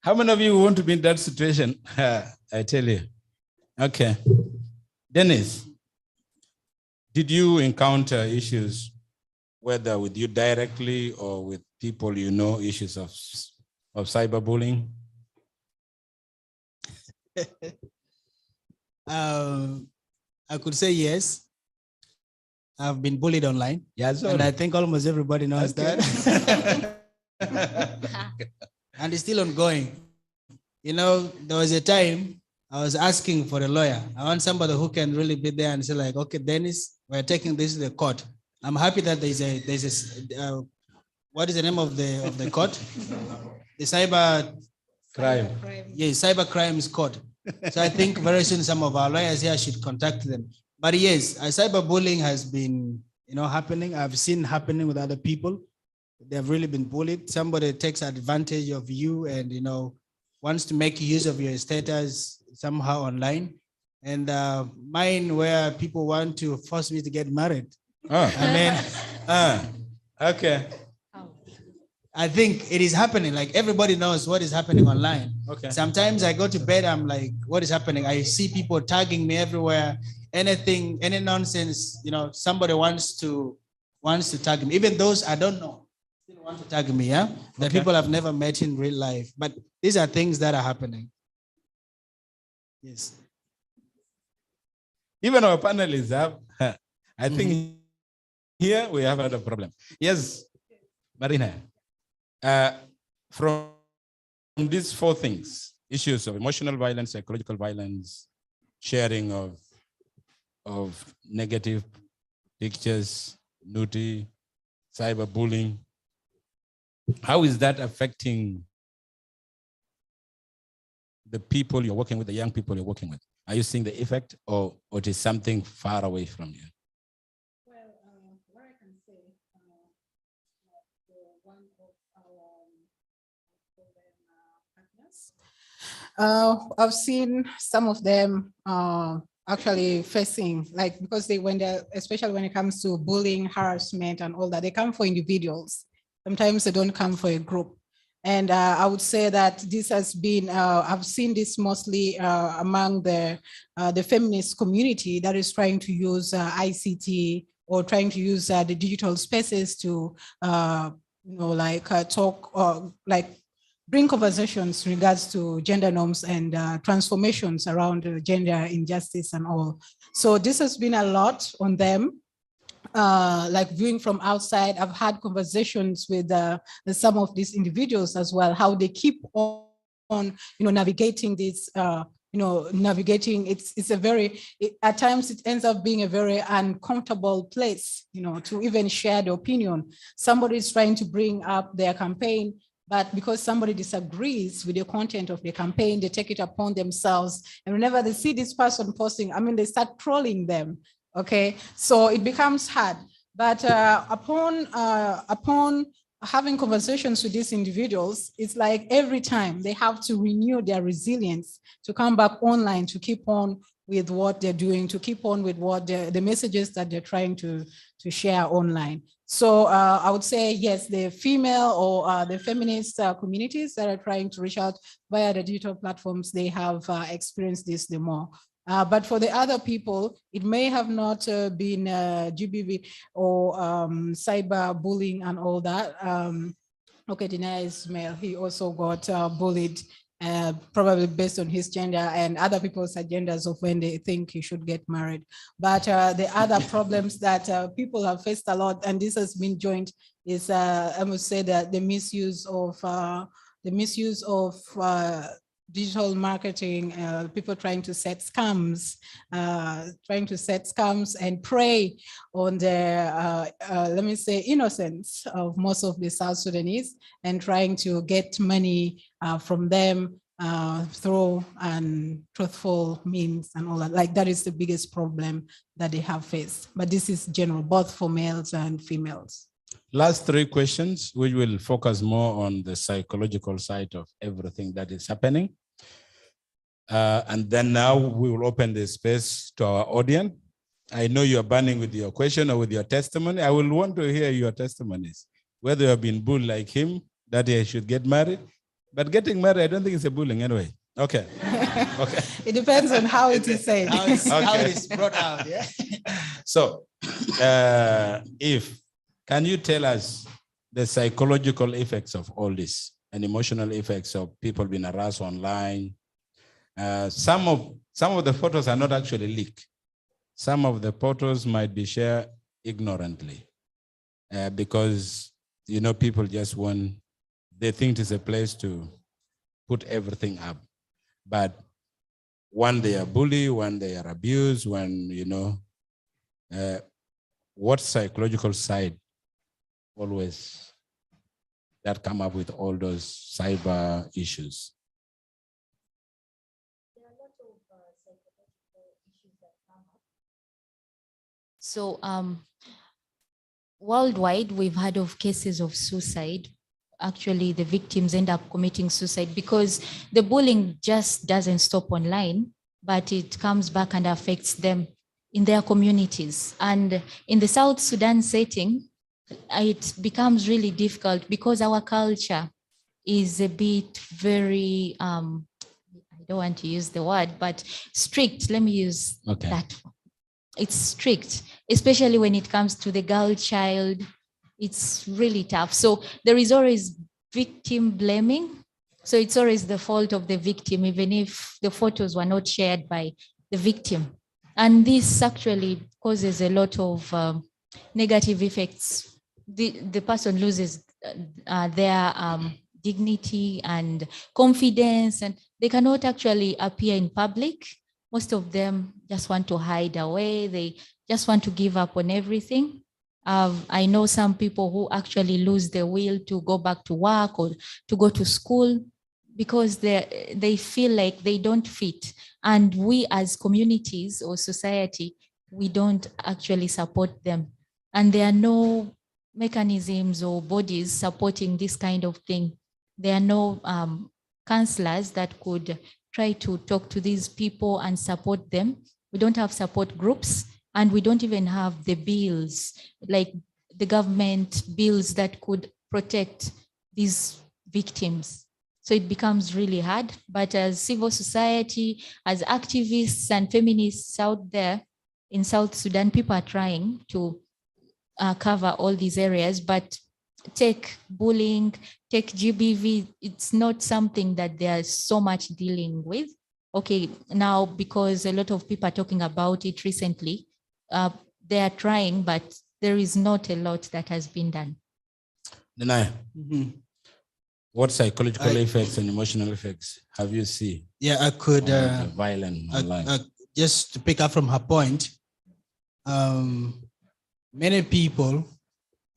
How many of you want to be in that situation? I tell you. Okay. Dennis, did you encounter issues, whether with you directly or with people you know, issues of cyberbullying? I could say yes. I've been bullied online. Yeah, and I think almost everybody knows that. And it's still ongoing. You know, there was a time I was asking for a lawyer. I want somebody who can really be there and say like, okay, Dennis, we're taking this to the court. I'm happy that there's a what is the name of the court? The cyber crime. Yes, cyber crimes court. So I think very soon some of our lawyers here should contact them. But yes, cyberbullying has been, happening. I've seen happening with other people. They've really been bullied. Somebody takes advantage of you and, wants to make use of your status somehow online. And mine, where people want to force me to get married. Okay. I think it is happening. Like everybody knows what is happening online. Okay. Sometimes I go to bed, I'm like, what is happening? I see people tagging me everywhere. Anything, any nonsense, somebody wants to tag me. Even those I don't know still want to tag me, yeah? That people I've never met in real life. But these are things that are happening. Yes. Even our panelists have, I think here we have another problem. Yes, Marina. From these four things, issues of emotional violence, psychological violence, sharing of negative pictures, nudity, cyberbullying, how is that affecting the people you're working with, the young people you're working with? Are you seeing the effect, or it is something far away from you? Well, what I can say, one of our partners, I've seen some of them actually facing, like, because especially when it comes to bullying, harassment and all that, they come for individuals. Sometimes they don't come for a group. And I would say that this has been, I've seen this mostly among the feminist community that is trying to use ICT or trying to use the digital spaces to, talk or bring conversations in regards to gender norms and transformations around gender injustice and all. So this has been a lot on them. Like viewing from outside, I've had conversations with some of these individuals as well, how they keep on navigating this, navigating, it's a very, at times it ends up being a very uncomfortable place, to even share the opinion. Somebody is trying to bring up their campaign, but because somebody disagrees with the content of the campaign, they take it upon themselves. And whenever they see this person posting, they start trolling them. Okay, so it becomes hard. But upon having conversations with these individuals, it's like every time they have to renew their resilience to come back online, to keep on with what they're doing, to keep on with what the messages that they're trying to share online. So I would say, yes, the female or the feminist communities that are trying to reach out via the digital platforms, they have experienced this the more. But for the other people, it may have not been GBV or cyber bullying and all that. Okay, Dinah Ismail, he also got bullied, probably based on his gender and other people's agendas of when they think he should get married. But the other problems that people have faced a lot, and this has been joined, is I must say that the misuse of digital marketing, people trying to set scams and prey on the, let me say, innocence of most of the South Sudanese and trying to get money from them. through truthful means and all that. Like that is the biggest problem that they have faced. But this is general, both for males and females. Last three questions, we will focus more on the psychological side of everything that is happening. And then now we will open the space to our audience. I know you're burning with your question or with your testimony. I will want to hear your testimonies, whether you have been bullied like him, that he should get married. But getting married, I don't think it's a bullying anyway. Okay. Okay. It depends on how it is said. How it is brought out, yeah. So, can you tell us the psychological effects of all this and emotional effects of people being harassed online? Some of the photos are not actually leaked. Some of the photos might be shared ignorantly because, you know, people just they think it's a place to put everything up. But when they are bullied, when they are abused, when, you know, what psychological side always that come up with all those cyber issues? There are a lot of psychological issues that come up. So worldwide, we've heard of cases of suicide. Actually, the victims end up committing suicide because the bullying just doesn't stop online, but it comes back and affects them in their communities. And in the South Sudan setting, it becomes really difficult because our culture is a bit very, I don't want to use the word, but strict. Let me use that. It's strict, especially when it comes to the girl child. It's really tough. So there is always victim blaming. So it's always the fault of the victim, even if the photos were not shared by the victim. And this actually causes a lot of negative effects. The person loses their dignity and confidence, and they cannot actually appear in public. Most of them just want to hide away. They just want to give up on everything. I know some people who actually lose the will to go back to work or to go to school because they feel like they don't fit. And we as communities or society, we don't actually support them. And there are no mechanisms or bodies supporting this kind of thing. There are no counselors that could try to talk to these people and support them. We don't have support groups. And we don't even have the bills, like the government bills that could protect these victims. So it becomes really hard. But as civil society, as activists and feminists out there in South Sudan, people are trying to cover all these areas. But take bullying, take GBV, it's not something that they are so much dealing with. Okay, now because a lot of people are talking about it recently, they are trying, but there is not a lot that has been done. Denai, what psychological effects and emotional effects have you seen? Yeah, I could. Violent online. Just to pick up from her point, many people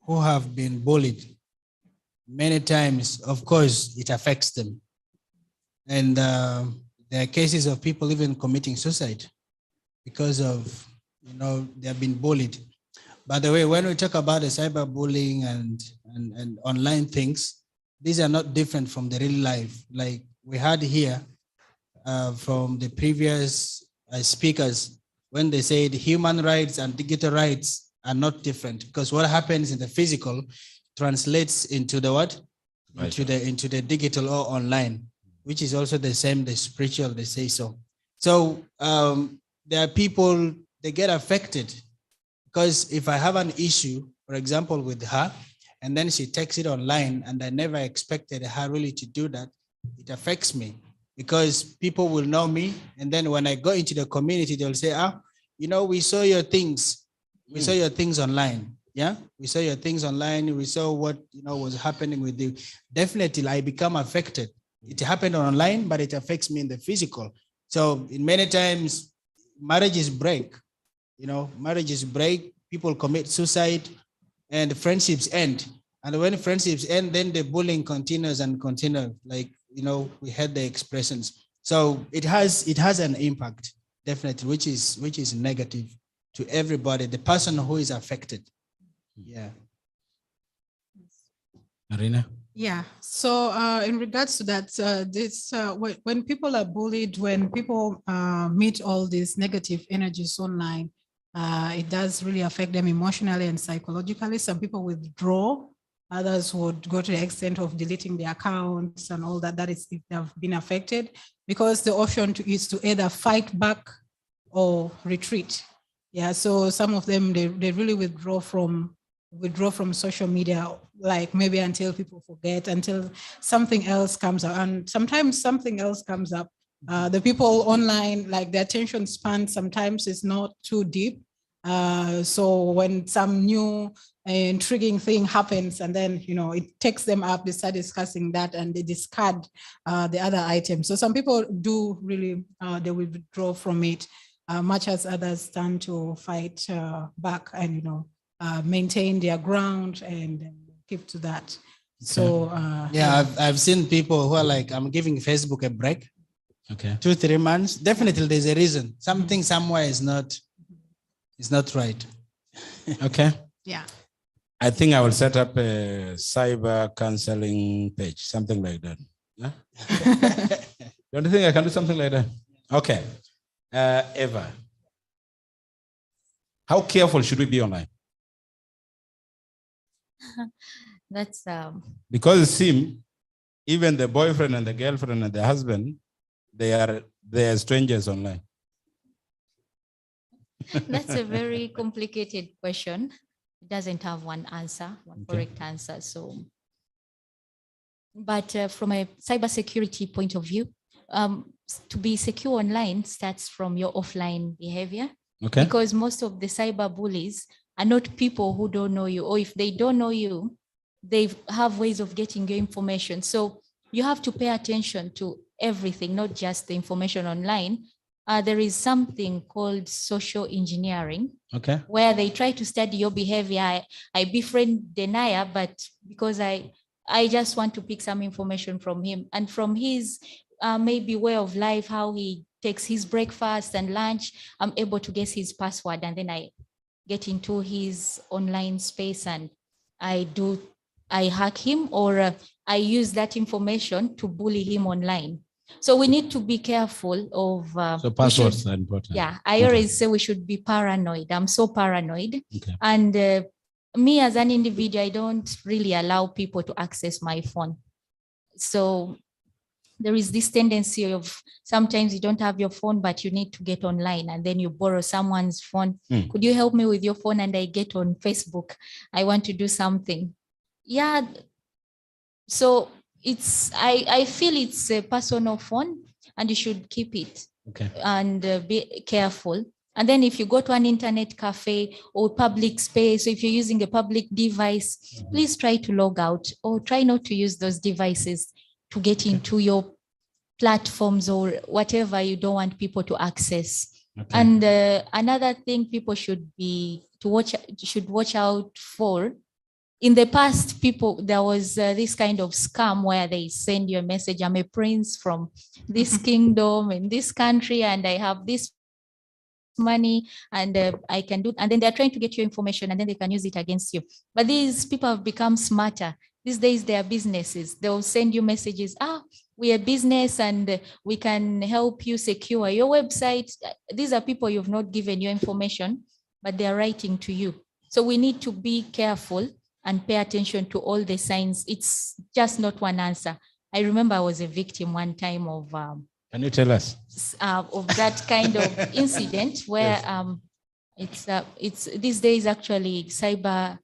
who have been bullied, many times, of course, it affects them. And there are cases of people even committing suicide because of, you know, they have been bullied. By the way, when we talk about the cyberbullying and online things, these are not different from the real life. Like we had here from the previous speakers, when they said human rights and digital rights are not different, because what happens in the physical translates into the what? Into the digital or online, which is also the same, the spiritual, they say so. So there are people, they get affected because if I have an issue, for example, with her, and then she takes it online and I never expected her really to do that, it affects me because people will know me. And then when I go into the community, they'll say, you know, we saw your things. We saw your things online. Yeah, we saw your things online. We saw what, you know, was happening with you. Definitely, I become affected. It happened online, but it affects me in the physical. So in many times, marriages break. You know, marriages break, people commit suicide, and friendships end. And when friendships end, then the bullying continues and continues. Like we had the expressions. So it has an impact, definitely, which is negative to everybody, the person who is affected. Yeah. Marina? Yeah. So in regards to that, when people are bullied, when people meet all these negative energies online, it does really affect them emotionally and psychologically. Some people withdraw. Others would go to the extent of deleting their accounts and all that. That is if they have been affected, because the option is to either fight back or retreat. Yeah. So some of them they really withdraw from social media, like maybe until people forget, until something else comes up. And sometimes something else comes up. The people online, like the attention span sometimes is not too deep. So when some new intriguing thing happens, and then it takes them up, they start discussing that and they discard the other items. So some people do really they will withdraw from it, much as others stand to fight back and maintain their ground and keep to that. So yeah, I've seen people who are like, I'm giving Facebook a break. Okay. 2-3 months. Definitely there's a reason. Something somewhere is not right. Okay. Yeah. I think I will set up a cyber counseling page, something like that. Yeah? Don't you think I can do something like that? Okay. Eva, how careful should we be online? That's Because it seems even the boyfriend and the girlfriend and the husband, they are strangers online. that's a very complicated question. It doesn't have one answer, one correct answer. So, but from a cybersecurity point of view, to be secure online starts from your offline behavior. Okay. Because most of the cyber bullies are not people who don't know you, or if they don't know you, they have ways of getting your information. So you have to pay attention to everything, not just the information online. There is something called social engineering, where they try to study your behavior. I befriend Denaya, but because I just want to pick some information from him and from his maybe way of life, how he takes his breakfast and lunch, I'm able to guess his password, and then I get into his online space and I hack him, or I use that information to bully him online. So we need to be careful of. So passwords are important. Yeah, I always say we should be paranoid. I'm so paranoid. And me as an individual, I don't really allow people to access my phone. So there is this tendency of sometimes you don't have your phone, but you need to get online and then you borrow someone's phone. Could you help me with your phone? And I get on Facebook. I want to do something. Yeah. So I feel it's a personal phone and you should keep it and be careful. And then if you go to an internet cafe or public space, or if you're using a public device, please try to log out or try not to use those devices to get into your platforms or whatever you don't want people to access. And another thing people should watch out for. In the past, there was this kind of scam where they send you a message, I'm a prince from this kingdom in this country, and I have this money, and I can do, and then they're trying to get your information, and then they can use it against you. But these people have become smarter. These days, they are businesses. They'll send you messages, we are business and we can help you secure your website. These are people you've not given your information, but they're writing to you. So we need to be careful and pay attention to all the signs. It's just not one answer. I remember I was a victim one time of can you tell us of that kind of incident where it's these days actually cyber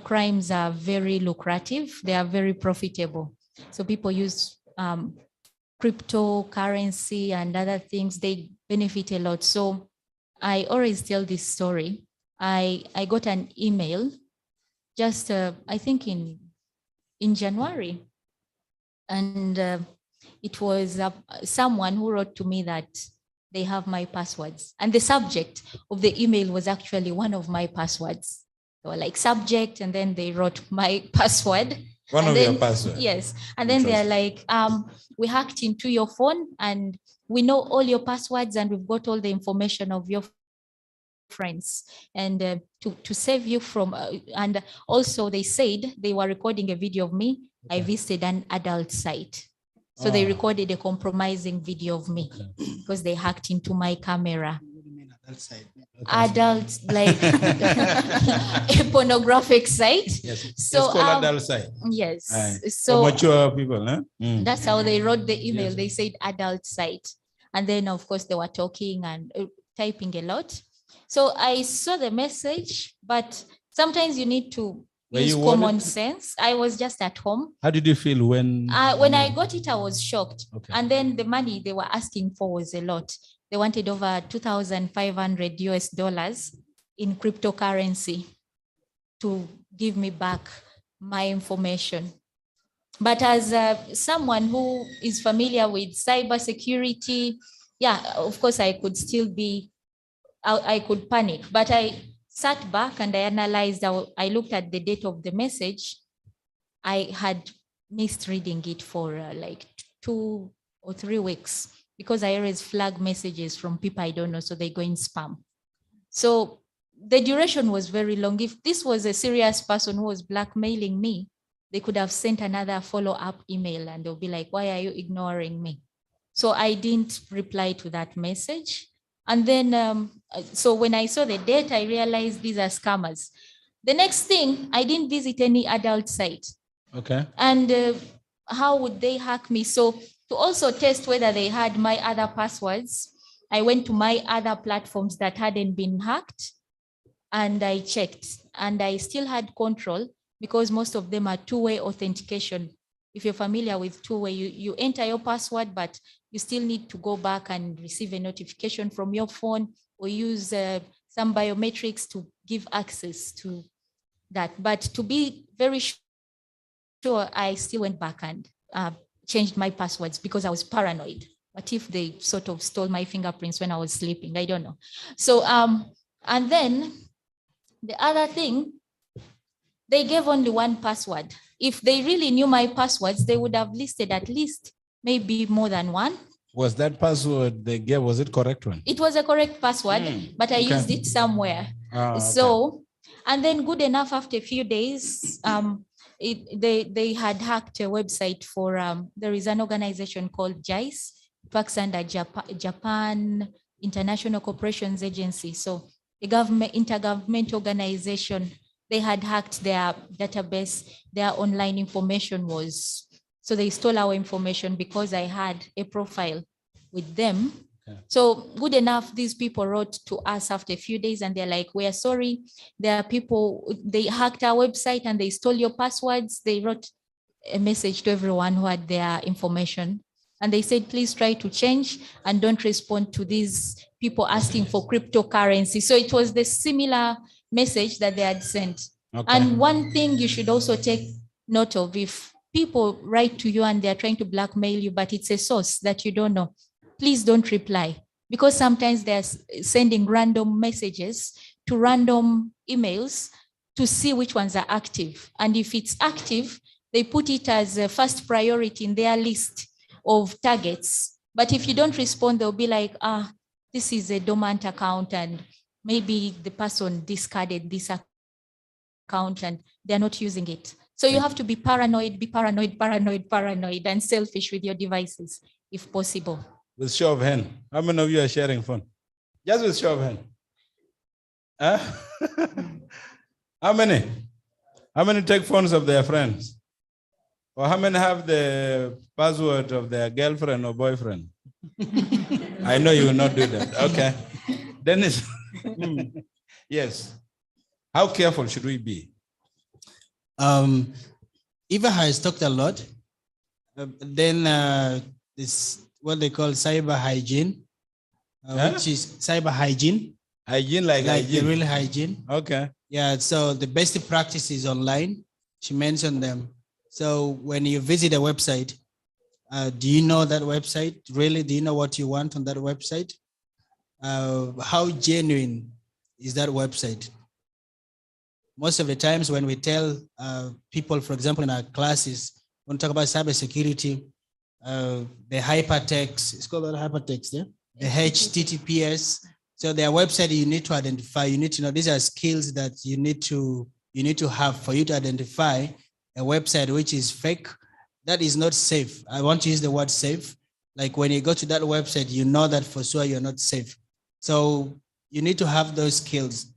crimes are very lucrative. They are very profitable. So people use cryptocurrency and other things. They benefit a lot. So I always tell this story. I got an email just I think in January, and it was someone who wrote to me that they have my passwords, and the subject of the email was actually one of my passwords. So like subject, and then they wrote my password, One And of your then- passwords. Yes. And then they're like, we hacked into your phone and we know all your passwords and we've got all the information of your friends. And to save you from, and also they said they were recording a video of me. I visited an adult site. So they recorded a compromising video of me because they hacked into my camera. Adult, like a pornographic site. Yes. So it's called adult site. yes. For So mature people, huh? that's how they wrote the email. Yes. They said adult site. And then of course they were talking and typing a lot. So I saw the message, but sometimes you need to use common sense. I was just at home. How did you feel when I got it, I was shocked. Okay. And then the money they were asking for was a lot. They wanted over $2,500 in cryptocurrency to give me back my information. But as someone who is familiar with cybersecurity, yeah, of course I could still be, I could panic, but I sat back and I analyzed, I looked at the date of the message. I had missed reading it for like 2 or 3 weeks because I always flag messages from people I don't know, so they go in spam. So the duration was very long. If this was a serious person who was blackmailing me, they could have sent another follow-up email and they'll be like, why are you ignoring me? So I didn't reply to that message. And then, so when I saw the date, I realized these are scammers. The next thing, I didn't visit any adult site. Okay. And how would they hack me? So to also test whether they had my other passwords, I went to my other platforms that hadn't been hacked and I checked and I still had control because most of them are two-way authentication. If you're familiar with two-way, you enter your password, but you still need to go back and receive a notification from your phone or use some biometrics to give access to that. But to be very sure, I still went back and changed my passwords because I was paranoid. What if they sort of stole my fingerprints when I was sleeping? I don't know. So, and then the other thing, they gave only one password. If they really knew my passwords, they would have listed at least maybe more than one. Was that password they gave, was it correct one? It was a correct password, but I used it somewhere. Okay. So, and then good enough after a few days, they had hacked a website for, there is an organization called JICE, it works under Japan International Corporations Agency. So a government, intergovernmental organization, they had hacked their database, their online information was, so they stole our information because I had a profile with them. Okay. So good enough, these people wrote to us after a few days and they're like, we are sorry. There are people, they hacked our website and they stole your passwords. They wrote a message to everyone who had their information. And they said, please try to change and don't respond to these people asking for cryptocurrency. So it was the similar message that they had sent. Okay. And one thing you should also take note of, if people write to you and they're trying to blackmail you, but it's a source that you don't know, please don't reply, because sometimes they're sending random messages to random emails to see which ones are active. And if it's active, they put it as a first priority in their list of targets. But if you don't respond, they'll be like, this is a dormant account and maybe the person discarded this account and they're not using it. So you have to be paranoid, and selfish with your devices, if possible. With show of hand, how many of you are sharing phone? Just with show of hand. How many? How many take phones of their friends? Or how many have the password of their girlfriend or boyfriend? I know you will not do that. Okay. Dennis. Yes. How careful should we be? Eva has talked a lot. Then this what they call cyber hygiene, which is cyber hygiene. Hygiene, like hygiene. The real hygiene. Okay. Yeah. So the best practice is online. She mentioned them. So when you visit a website, do you know that website? Really, do you know what you want on that website? How genuine is that website? most of the times when we tell people, for example, in our classes, when we talk about cybersecurity, the hypertext, it's called hypertext, yeah? The HTTPS. So their website you need to identify, you need to know these are skills that you need to have for you to identify a website which is fake, that is not safe. I want to use the word safe. Like when you go to that website, you know that for sure you're not safe. So you need to have those skills.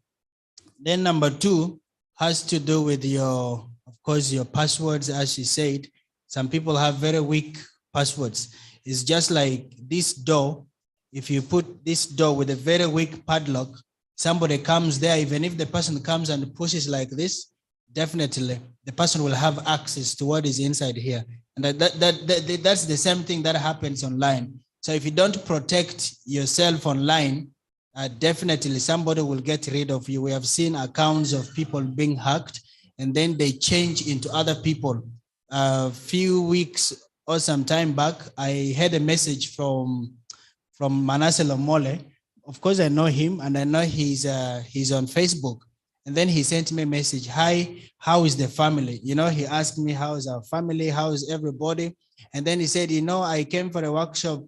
Then number two has to do with your, of course, your passwords, as she said. Some people have very weak passwords. It's just like this door. If you put this door with a very weak padlock, somebody comes there, even if the person comes and pushes like this, definitely the person will have access to what is inside here. And that's the same thing that happens online. So if you don't protect yourself online, definitely somebody will get rid of you. We have seen accounts of people being hacked and then they change into other people. A few weeks or some time back, I had a message from Manasseh Lomole. Of course, I know him and I know he's on Facebook. And then he sent me a message, hi, how is the family? You know, he asked me, how is our family? How is everybody? And then he said, you know, I came for a workshop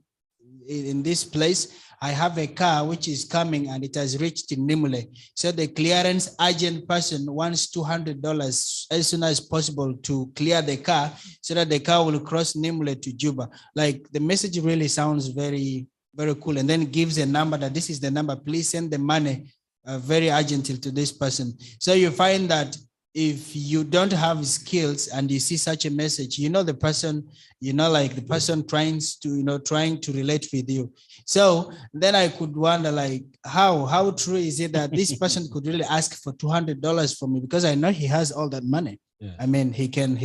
in this place. I have a car which is coming and it has reached in Nimule. So the clearance agent person wants $200 as soon as possible to clear the car so that the car will cross Nimule to Juba. Like the message really sounds very, very cool. And then gives a number that this is the number, please send the money very urgently to this person. So you find that if you don't have skills and you see such a message, you know the person, you know, like the person trying to relate with you. So then I could wonder, like, how true is it that this person could really ask for $200 from me, because I know he has all that money. Yeah. I mean, he can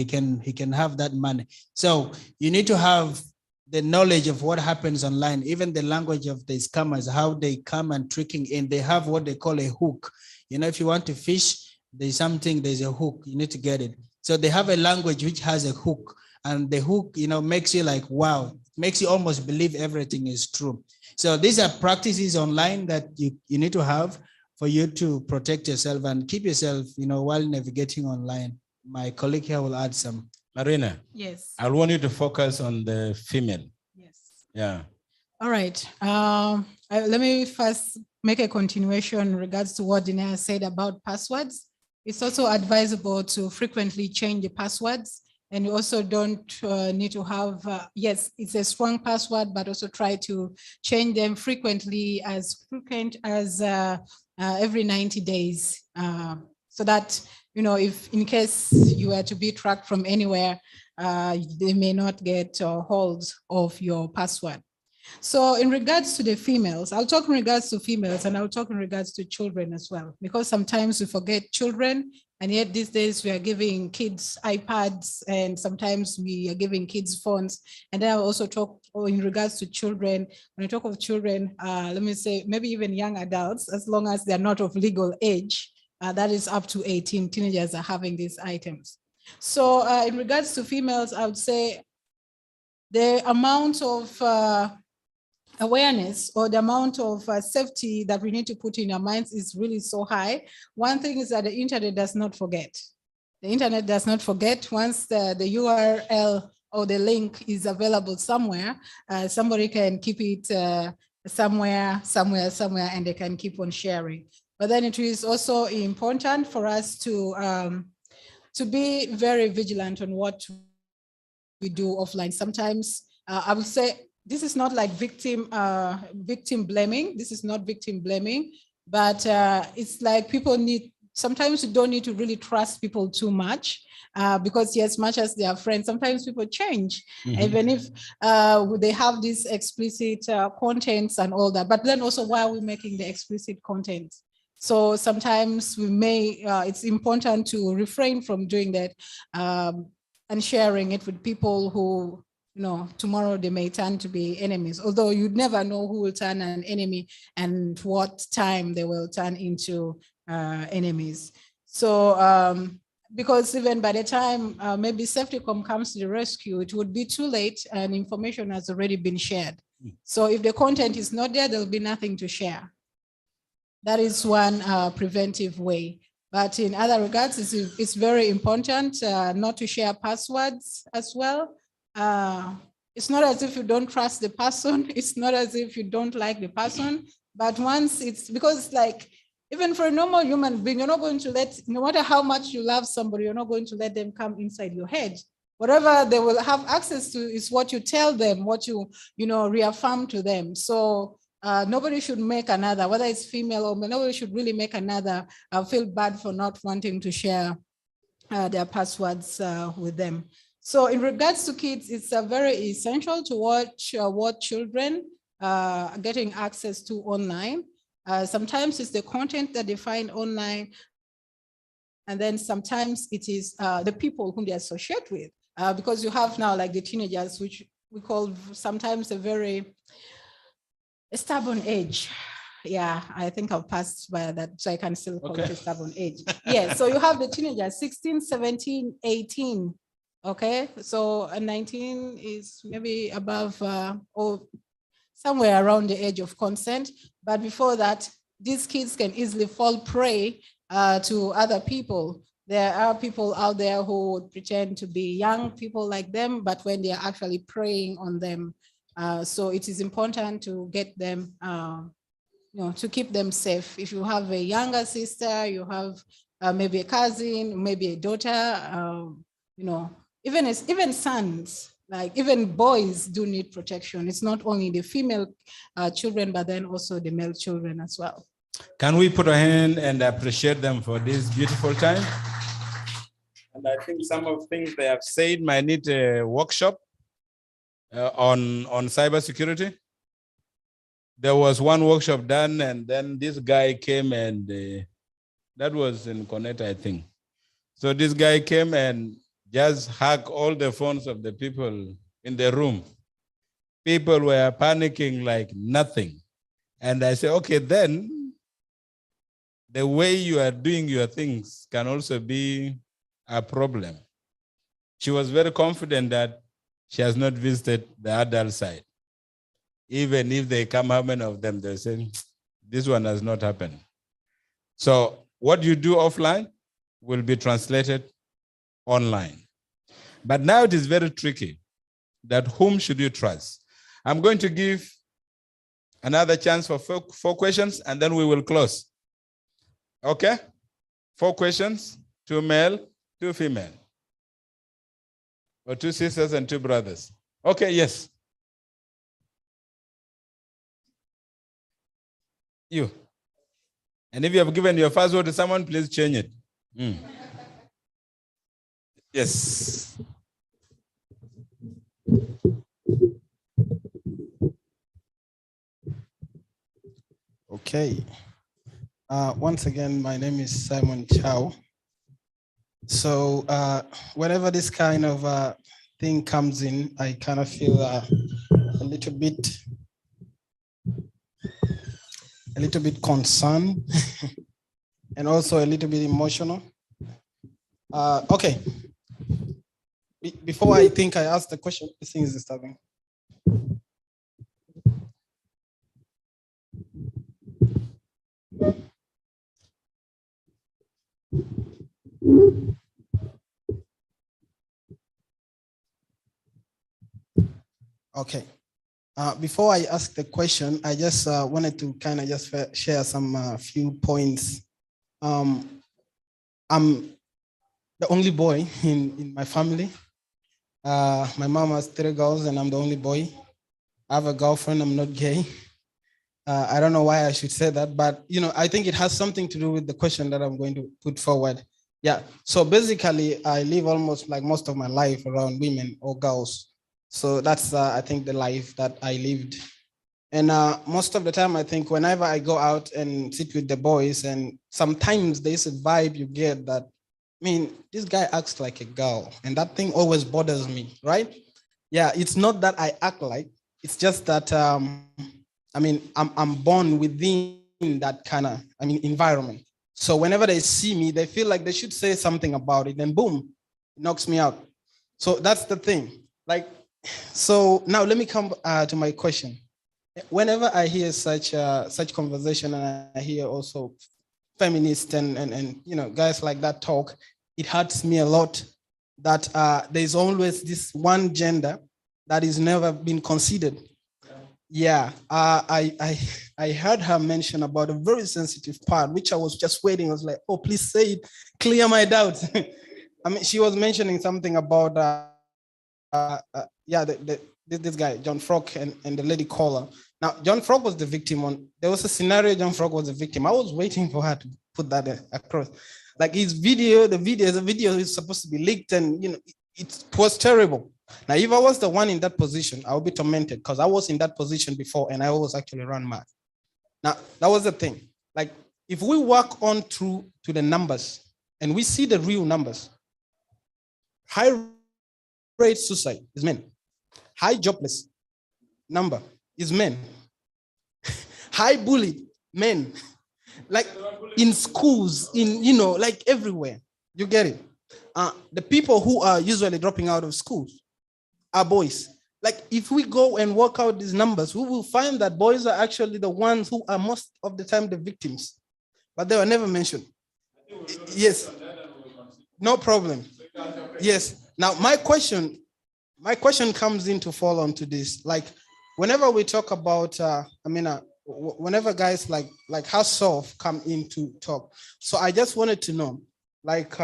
have that money. So you need to have the knowledge of what happens online, even the language of the scammers, how they come and tricking in. They have what they call a hook. You know, if you want to fish, there's a hook, you need to get it. So they have a language which has a hook, and the hook, you know, makes you like, wow, makes you almost believe everything is true. So these are practices online that you need to have for you to protect yourself and keep yourself, you know, while navigating online. My colleague here will add some. Marina. Yes. I want you to focus on the female. Yes. Yeah. All right. Let me first make a continuation in regards to what Dinea said about passwords. It's also advisable to frequently change the passwords, and you also don't need to have, yes, it's a strong password, but also try to change them frequently, as frequent as every 90 days, so that, you know, if in case you were to be tracked from anywhere, they may not get hold of your password. So in regards to the females, I'll talk in regards to females and I'll talk in regards to children as well, because sometimes we forget children, and yet these days we are giving kids iPads and sometimes we are giving kids phones. And then I'll also talk in regards to children. When I talk of children, let me say maybe even young adults, as long as they're not of legal age, that is up to 18, teenagers are having these items. So in regards to females, I would say the amount of awareness or the amount of safety that we need to put in our minds is really so high. One thing is that the internet does not forget. The internet does not forget. Once the URL or the link is available somewhere, somebody can keep it somewhere, and they can keep on sharing. But then it is also important for us to be very vigilant on what we do offline. Sometimes I would say this is not like victim blaming. This is not victim blaming, but it's like people sometimes you don't need to really trust people too much, because yes, much as they are friends, sometimes people change, even if they have these explicit contents and all that. But then also, why are we making the explicit content? So sometimes we may, it's important to refrain from doing that and sharing it with people who, you know, tomorrow they may turn to be enemies, although you'd never know who will turn an enemy and what time they will turn into enemies. So, because even by the time maybe Safetycom comes to the rescue, it would be too late and information has already been shared. So if the content is not there, there'll be nothing to share. That is one preventive way. But in other regards, it's very important not to share passwords as well. It's not as if you don't trust the person. It's not as if you don't like the person. But once it's because like, even for a normal human being, you're not going to let, no matter how much you love somebody, you're not going to let them come inside your head. Whatever they will have access to is what you tell them, what you reaffirm to them. So nobody should make another, whether it's female or male, nobody should really make another feel bad for not wanting to share their passwords with them. So in regards to kids, it's very essential to watch what children are getting access to online. Sometimes it's the content that they find online, and then sometimes it is the people whom they associate with, because you have now like the teenagers, which we call sometimes a very stubborn age. Yeah, I think I've passed by that, so I can still call it a stubborn age. Yeah, so you have the teenagers, 16, 17, 18. Okay, so 19 is maybe above or somewhere around the age of consent. But before that, these kids can easily fall prey to other people. There are people out there who would pretend to be young people like them, but when they are actually preying on them. So it is important to get them, to keep them safe. If you have a younger sister, you have maybe a cousin, maybe a daughter, even sons, like even boys do need protection. It's not only the female children, but then also the male children as well. Can we put a hand and appreciate them for this beautiful time? And I think some of the things they have said might need a workshop on cybersecurity. There was one workshop done, and then this guy came, and that was in Connecticut, I think. So this guy came and just hacked all the phones of the people in the room. People were panicking like nothing. And I said, okay, then the way you are doing your things can also be a problem. She was very confident that she has not visited the adult side. Even if they come, how many of them, they say, this one has not happened. So what you do offline will be translated online. But now it is very tricky that whom should you trust? I'm going to give another chance for four questions, and then we will close. Okay? 4 questions, 2 male, 2 female. Or 2 sisters and 2 brothers. Okay, yes. You. And if you have given your password to someone, please change it. Yes. Okay. Once again, my name is Simon Chow. So whenever this kind of thing comes in, I kind of feel a little bit concerned and also a little bit emotional. Okay. Before I think I ask the question, this thing is disturbing. Okay. Before I ask the question, I just wanted to kind of just share some few points. I'm the only boy in my family. My mom has 3 girls and I'm the only boy. I have a girlfriend, I'm not gay. I don't know why I should say that, but I think it has something to do with the question that I'm going to put forward. Yeah, so basically I live almost like most of my life around women or girls. So that's, I think, the life that I lived. And most of the time, I think whenever I go out and sit with the boys, and sometimes there's a vibe you get that, this guy acts like a girl, and that thing always bothers me, right? Yeah, it's not that I act like, it's just that, I'm born within that kind of, environment. So whenever they see me, they feel like they should say something about it, and boom, it knocks me out. So that's the thing. So now let me come to my question. Whenever I hear such conversation, and I hear also feminists and guys like that talk, it hurts me a lot that there's always this one gender that is never been considered. Yeah, I heard her mention about a very sensitive part, which I was just waiting. I was like, oh, please say it, clear my doubts. I mean, she was mentioning something about, this guy, John Frog, and the lady caller. Now, John Frog was the victim. There was a scenario, John Frog was the victim. I was waiting for her to put that across. Like his video, the video is supposed to be leaked, and it was terrible. Now, if I was the one in that position, I would be tormented because I was in that position before and I was actually run mad. Now, that was the thing. Like, if we work on through to the numbers and we see the real numbers, high rate suicide is men. High jobless number is men. High bullied men. Like in schools, like everywhere. You get it? The people who are usually dropping out of schools are boys. Like if we go and work out these numbers, we will find that boys are actually the ones who are most of the time the victims, but they were never mentioned. Yes, no problem. Yes. Now my question comes in to fall onto this. Like whenever we talk about, whenever guys like Hassoff come in to talk, so I just wanted to know, like,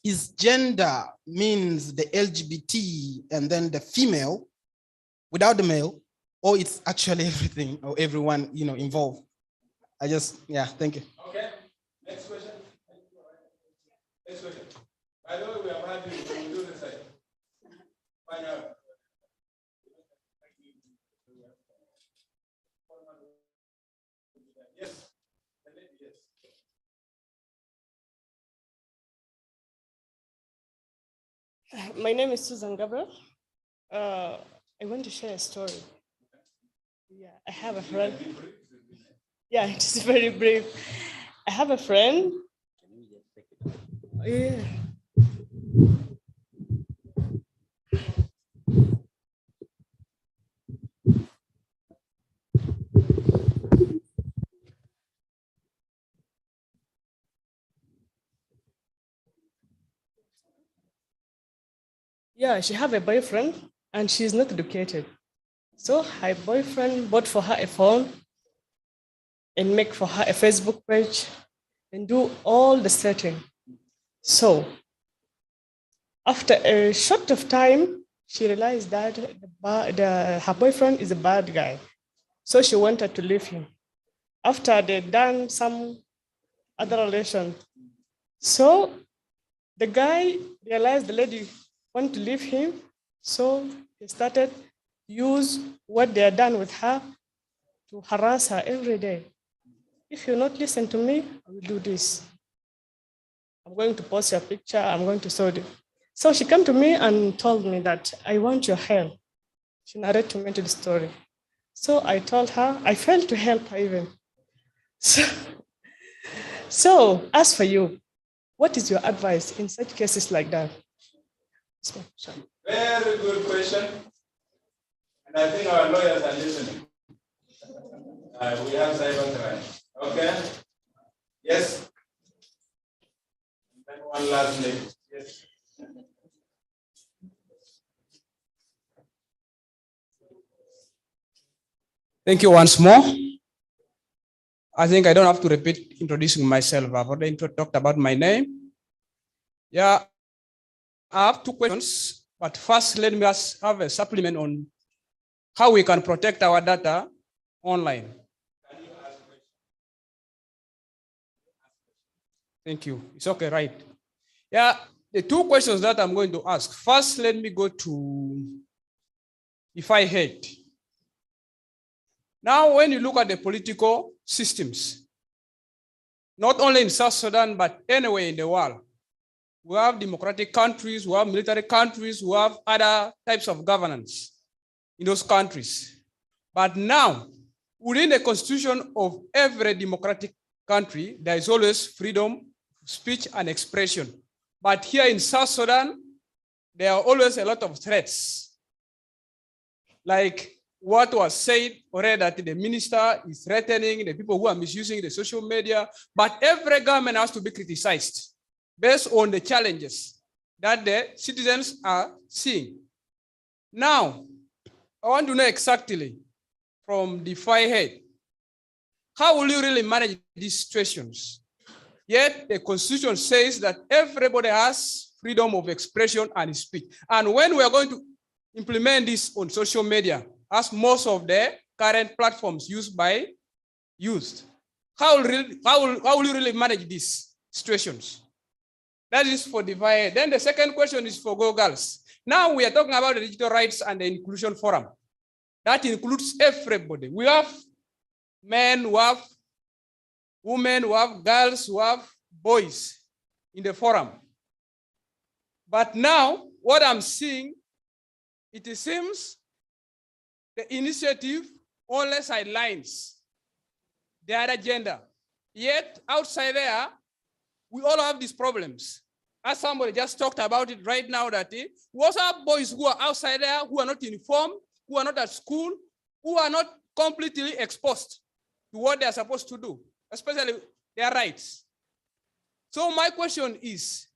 is gender means the LGBT and then the female without the male, or it's actually everything or everyone involved? Thank you. Okay, next question. Next question. By the way, we have had you do this side. Find out. Yes. My name is Susan Gabriel. I want to share a story. Yeah, I have a friend. Yeah, it's very brief. I have a friend. Yeah. Yeah, she have a boyfriend and she's not educated. So her boyfriend bought for her a phone and make for her a Facebook page and do all the setting. So after a short of time, she realized that her boyfriend is a bad guy. So she wanted to leave him. After they'd done some other relation. So the guy realized the lady want to leave him, so he started use what they had done with her to harass her every day. If you not listen to me, I will do this. I'm going to post your picture, I'm going to show you. So she came to me and told me that I want your help. She narrated to me the story. So I told her, I failed to help her even. So as for you, what is your advice in such cases like that? Very good question. And I think our lawyers are listening. We have cybercrime. Okay? Yes? And then one last name. Yes. Thank you once more. I think I don't have to repeat introducing myself. I've already talked about my name. Yeah, I have two questions, but first let me just have a supplement on how we can protect our data online. Thank you. It's okay, right? Yeah, the two questions that I'm going to ask. First, let me go to if I hate. Now, when you look at the political systems, not only in South Sudan, but anywhere in the world, we have democratic countries, we have military countries, we have other types of governance in those countries. But now, within the constitution of every democratic country, there is always freedom of speech and expression. But here in South Sudan, there are always a lot of threats. Like what was said already that the minister is threatening the people who are misusing the social media, but every government has to be criticized based on the challenges that the citizens are seeing. Now, I want to know exactly from the fire head, how will you really manage these situations? Yet the Constitution says that everybody has freedom of expression and speech. And when we are going to implement this on social media, as most of the current platforms used by youth, how will you really manage these situations? That is for the fire head. Then the second question is for Go Girls. Now we are talking about the digital rights and the inclusion forum. That includes everybody. We have men, who have women, who have girls, who have boys in the forum. But now, what I'm seeing, it seems the initiative only sidelines their agenda. Yet, outside there, we all have these problems. As somebody just talked about it right now, that we also have boys who are outside there, who are not informed, who are not at school, who are not completely exposed to what they are supposed to do, especially their rights. So my question is,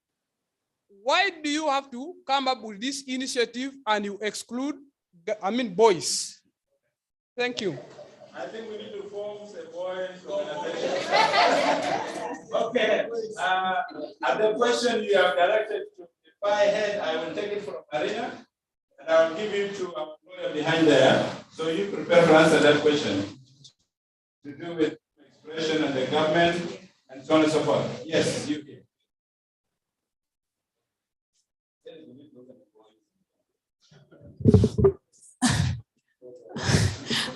why do you have to come up with this initiative and you exclude, boys? Thank you. I think we need to form a boys organization. Okay. And the question you have directed to the fire head, I will take it from Marina, and I will give it to our lawyer behind there. So you prepare to answer that question to do with expression and the government and so on and so forth. Yes, you can.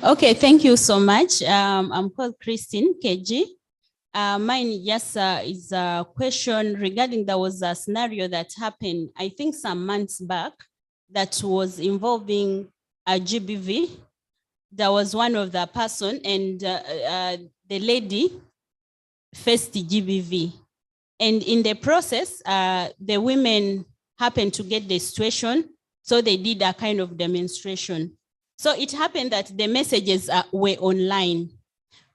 Okay, thank you so much. I'm called Christine KG. Mine just is a question regarding, there was a scenario that happened, I think some months back, that was involving a GBV. There was one of the person, and the lady faced the GBV. And in the process, the women happened to get the situation, so they did a kind of demonstration. So it happened that the messages were online.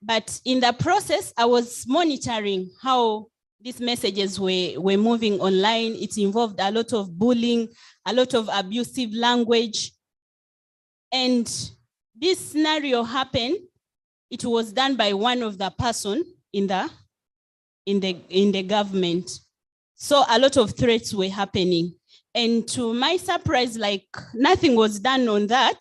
But in the process, I was monitoring how these messages were moving online. It involved a lot of bullying, a lot of abusive language. And this scenario happened. It was done by one of the person in the government. So a lot of threats were happening. And to my surprise, like nothing was done on that.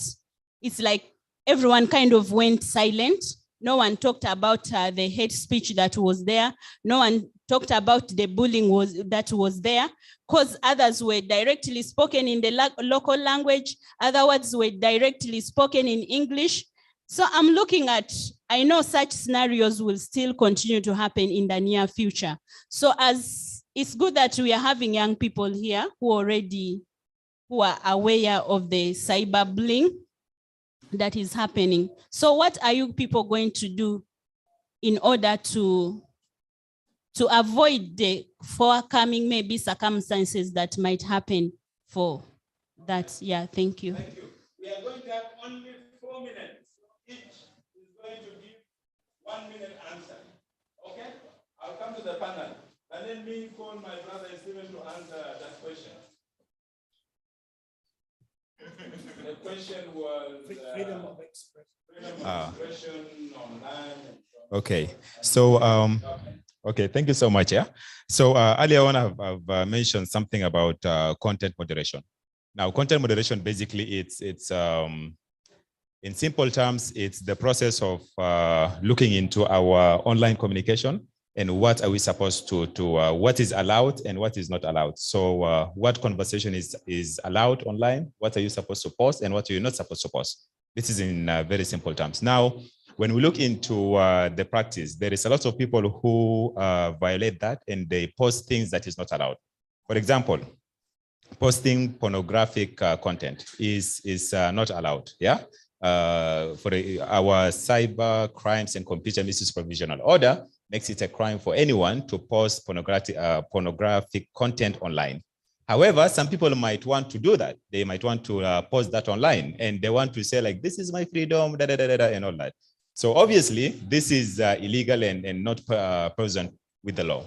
It's like everyone kind of went silent. No one talked about the hate speech that was there. No one talked about the bullying that was there, because others were directly spoken in the local language. Other words were directly spoken in English. So I'm looking at, I know such scenarios will still continue to happen in the near future. So as it's good that we are having young people here who are aware of the cyberbullying that is happening. So what are you people going to do in order to avoid the forthcoming maybe circumstances that might happen for that? Yeah, thank you. Thank you. We are going to have only 4 minutes. Each is going to give 1 minute answer. Okay? I'll come to the panel. And then me call my brother Stephen to answer that question. The question was freedom of expression online. Okay, so okay, thank you so much. Yeah, so earlier on I've mentioned something about content moderation. Now, content moderation basically it's in simple terms, it's the process of looking into our online communication and what are we supposed to what is allowed and what is not allowed. So what conversation is allowed online, what are you supposed to post and what are you not supposed to post. This is in very simple terms. Now, when we look into the practice, there is a lot of people who violate that and they post things that is not allowed. For example, posting pornographic content is not allowed, yeah? For our cyber crimes and computer misuse provisional order makes it a crime for anyone to post pornographic content online. However, some people might want to do that. They might want to post that online, and they want to say like, this is my freedom, and all that. So obviously, this is illegal and not present with the law.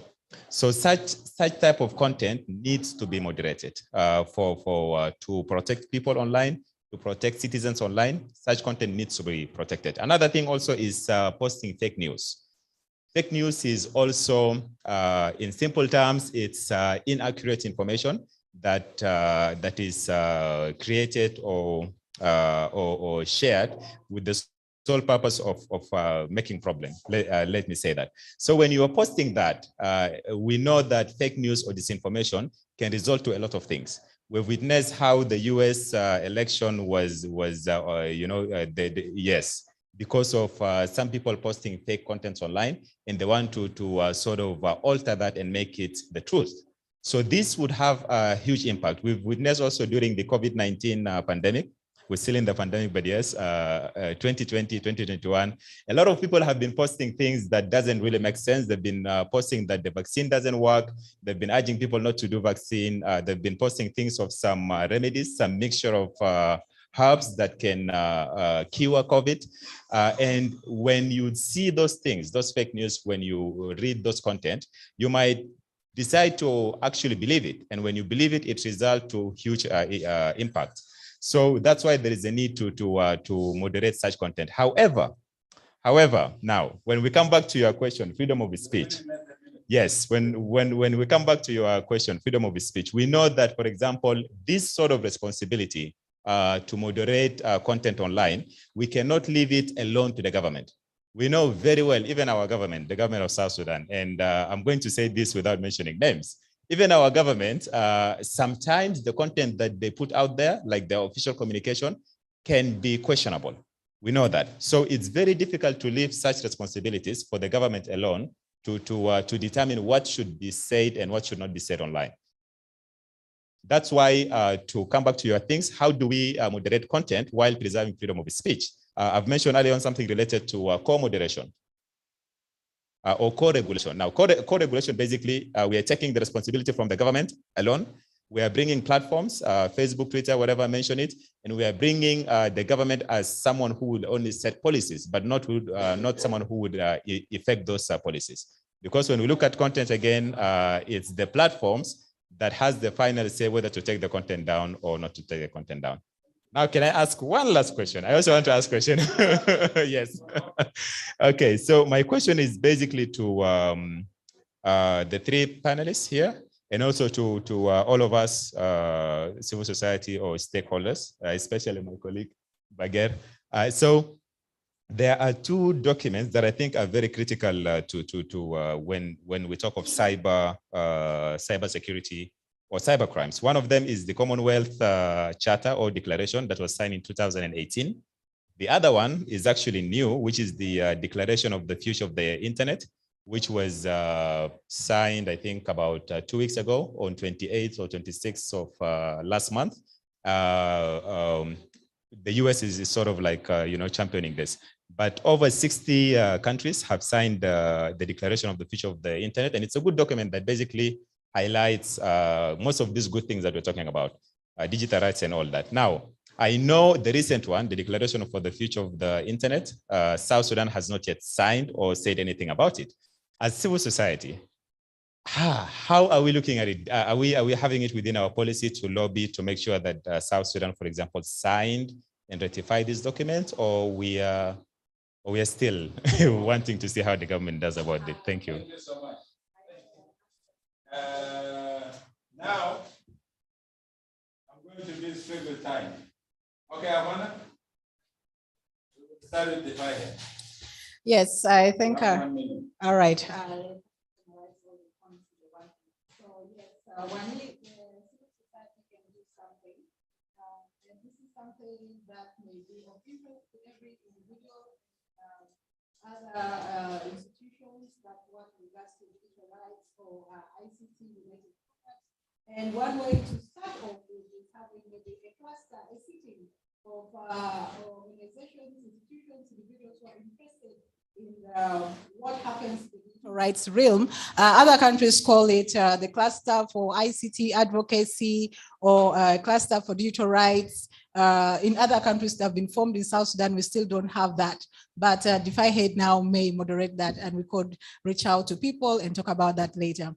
So such type of content needs to be moderated to protect people online, to protect citizens online. Such content needs to be protected. Another thing also is posting fake news. Fake news is also, in simple terms, it's inaccurate information that is created or shared with the sole purpose of making problem. Let me say that. So when you are posting that, we know that fake news or disinformation can result to a lot of things. We've witnessed how the U.S. Election was yes, because of some people posting fake contents online, and they want to sort of alter that and make it the truth. So this would have a huge impact. We've witnessed also during the COVID-19 pandemic. We're still in the pandemic, but yes, 2020, 2021, a lot of people have been posting things that doesn't really make sense. They've been posting that the vaccine doesn't work. They've been urging people not to do vaccine. They've been posting things of some remedies, some mixture of herbs that can cure COVID. And when you see those things, those fake news, when you read those content, you might decide to actually believe it. And when you believe it, it results to huge impact. So that's why there is a need to moderate such content. However, now, when we come back to your question, freedom of speech. Yes, when we come back to your question, freedom of speech, we know that, for example, this sort of responsibility to moderate content online, we cannot leave it alone to the government. We know very well, even our government, the government of South Sudan, and I'm going to say this without mentioning names, even our government, sometimes the content that they put out there, like the official communication, can be questionable. We know that. So it's very difficult to leave such responsibilities for the government alone to determine what should be said and what should not be said online. That's why, to come back to your things, how do we moderate content while preserving freedom of speech? I've mentioned earlier on something related to co-moderation or co-regulation. Now, co-regulation, basically, we are taking the responsibility from the government alone. We are bringing platforms, Facebook, Twitter, whatever, mention it, and we are bringing the government as someone who would only set policies, but not someone who would effect those policies. Because when we look at content again, it's the platforms that has the final say whether to take the content down or not to take the content down. Now, can I ask one last question? I also want to ask a question. Yes. Okay, so my question is basically to the three panelists here, and also to all of us, civil society or stakeholders, especially my colleague, Bager. So there are two documents that I think are very critical when we talk of cyber security or cyber crimes. One of them is the Commonwealth Charter or Declaration that was signed in 2018. The other one is actually new, which is the Declaration of the Future of the Internet, which was signed, I think, about 2 weeks ago on 28th or 26th of last month. The US is sort of like, championing this. But over 60 countries have signed the Declaration of the Future of the Internet. And it's a good document that basically highlights most of these good things that we're talking about, digital rights and all that. Now, I know the recent one, the Declaration for the Future of the Internet, South Sudan has not yet signed or said anything about it. As civil society, how are we looking at it? Are we having it within our policy to lobby to make sure that South Sudan, for example, signed and ratified this document, or we are still wanting to see how the government does about it? Thank you. Thank you so much. Now, I'm going to give straight the time. Okay, Avana? Start with the fire. Yes, I think, all right. So yes, when civil society can do something, and this is something that may be of interest to every individual, other institutions that work with regards to digital rights or ICT related products. And one way to start off is having maybe a cluster, a sitting of organizations, institutions, individuals who are interested what happens in the digital rights realm. Other countries call it the cluster for ICT advocacy or cluster for digital rights. In other countries that have been formed in South Sudan, we still don't have that. But DeFi Head now may moderate that, and we could reach out to people and talk about that later.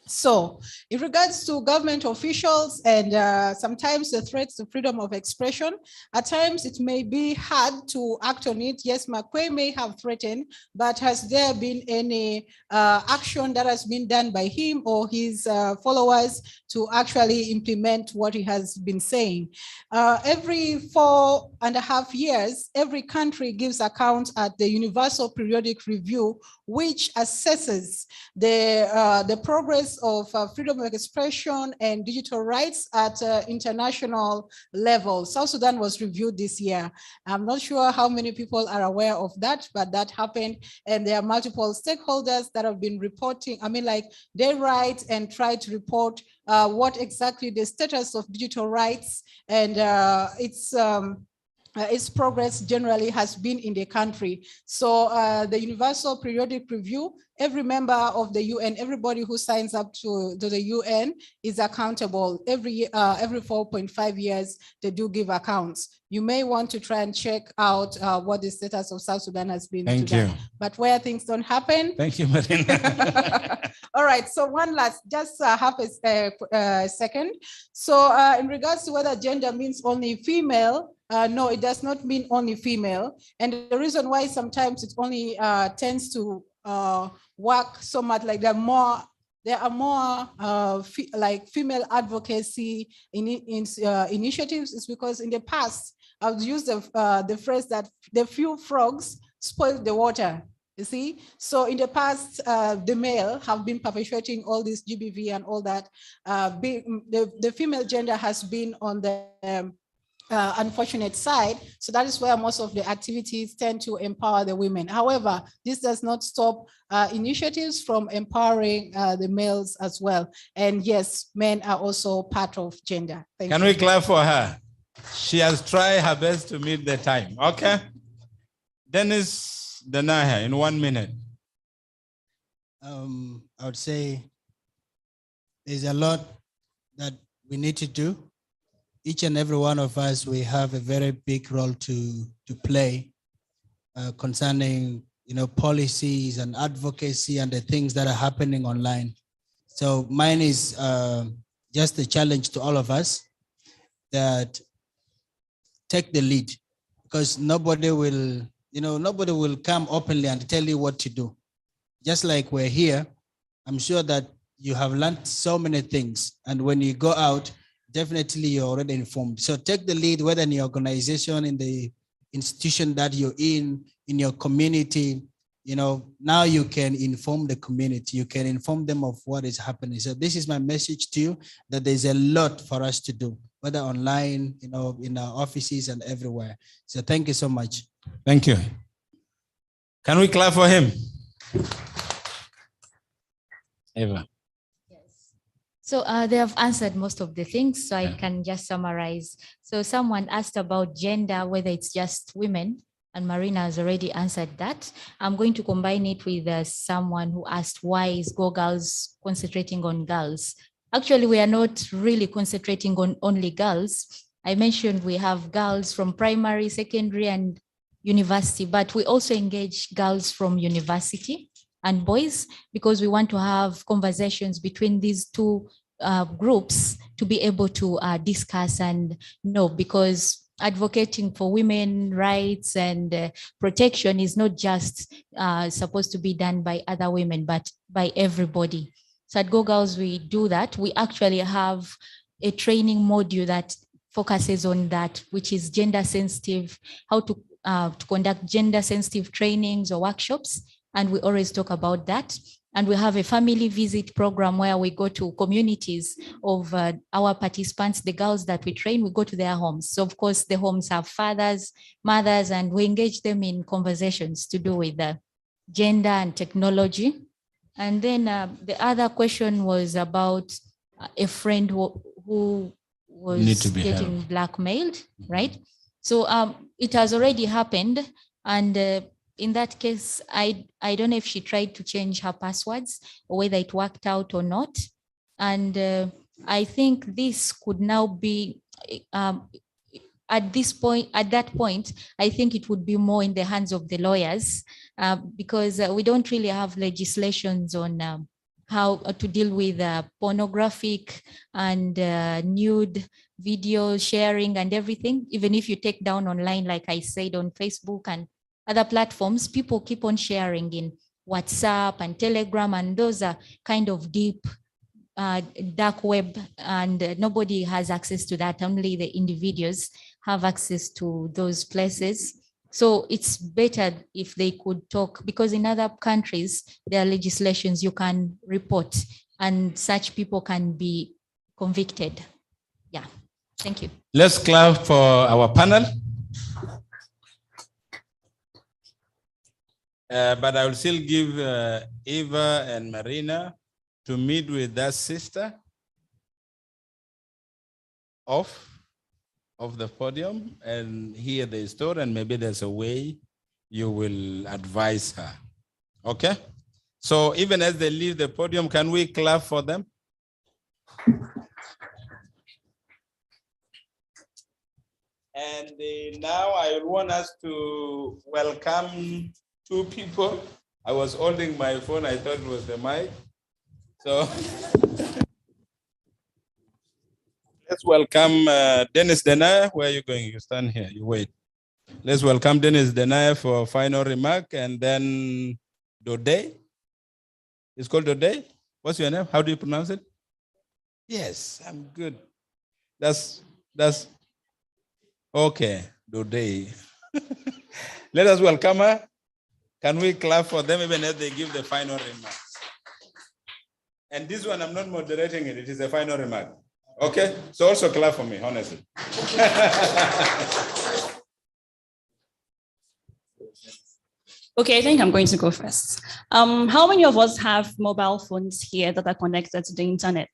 So in regards to government officials and sometimes the threats to freedom of expression, at times it may be hard to act on it. Yes, Makwe may have threatened, but has there been any action that has been done by him or his followers to actually implement what he has been saying? Every 4.5 years, every country gives account at the Universal Periodic Review, which assesses the progress of freedom of expression and digital rights at international level. South Sudan was reviewed this year. I'm not sure how many people are aware of that, but that happened. And there are multiple stakeholders that have been reporting. I mean, like they write and try to report what exactly the status of digital rights and its progress generally has been in the country. So the Universal Periodic Review, every member of the UN, everybody who signs up to the UN is accountable. Every 4.5 years, they do give accounts. You may want to try and check out what the status of South Sudan has been. Thank you. But where things don't happen. Thank you, Marina. All right, so one last, just half a second. So in regards to whether gender means only female, no, it does not mean only female. And the reason why sometimes it only tends to work so much, like there are more like female advocacy initiatives is because in the past, I've used the phrase that the few frogs spoil the water. You see, so in the past, the male have been perpetuating all this GBV and all that. The female gender has been on the unfortunate side. So that is where most of the activities tend to empower the women. However, this does not stop initiatives from empowering the males as well. And yes, men are also part of gender. Thank you. Can we clap for her? She has tried her best to meet the time. Okay. Dennis Danaher, in 1 minute. I would say there's a lot that we need to do. Each and every one of us, we have a very big role to play concerning, policies and advocacy and the things that are happening online. So mine is just a challenge to all of us that take the lead, because nobody will come openly and tell you what to do. Just like we're here, I'm sure that you have learned so many things. And when you go out, definitely you're already informed. So take the lead, whether in your organization, in the institution that you're in your community, now you can inform the community. You can inform them of what is happening. So this is my message to you, that there's a lot for us to do, whether online, in our offices and everywhere. So thank you so much. Thank you. Can we clap for him? Eva. Yes. So they have answered most of the things, so I can just summarize. So someone asked about gender, whether it's just women, and Marina has already answered that. I'm going to combine it with someone who asked, why is Go Girls concentrating on girls? Actually, we are not really concentrating on only girls. I mentioned we have girls from primary, secondary, and university, but we also engage girls from university and boys, because we want to have conversations between these two groups to be able to discuss and know, because advocating for women rights and protection is not just supposed to be done by other women, but by everybody. So at Go Girls, we do that. We actually have a training module that focuses on that, which is gender sensitive, how to conduct gender sensitive trainings or workshops. And we always talk about that. And we have a family visit program where we go to communities of our participants, the girls that we train, we go to their homes. So of course the homes have fathers, mothers, and we engage them in conversations to do with gender and technology. And then the other question was about a friend who was getting blackmailed, right? So it has already happened, and in that case, I don't know if she tried to change her passwords or whether it worked out or not. And I think this could now be, at that point, I think it would be more in the hands of the lawyers because we don't really have legislations on how to deal with pornographic and nude video sharing and everything. Even if you take down online, like I said, on Facebook and other platforms, people keep on sharing in WhatsApp and Telegram, and those are kind of deep dark web, and nobody has access to that. Only the individuals have access to those places. So it's better if they could talk, because in other countries, there are legislations you can report and such people can be convicted. Yeah, thank you. Let's clap for our panel. But I will still give Eva and Marina to meet with that sister off the podium and hear the story, and maybe there's a way you will advise her. Okay? So even as they leave the podium, can we clap for them? And now I want us to welcome two people. I was holding my phone, I thought it was the mic. So let's welcome Dennis Denaya. Where are you going? You stand here, you wait. Let's welcome Dennis Denaya for a final remark, and then Dode. It's called Dode? What's your name? How do you pronounce it? Yes, I'm good. That's okay, Dode. Let us welcome her. Can we clap for them even as they give the final remarks? And this one, I'm not moderating it. It is a final remark. Okay? So also clap for me, honestly. Okay, I think I'm going to go first. How many of us have mobile phones here that are connected to the internet?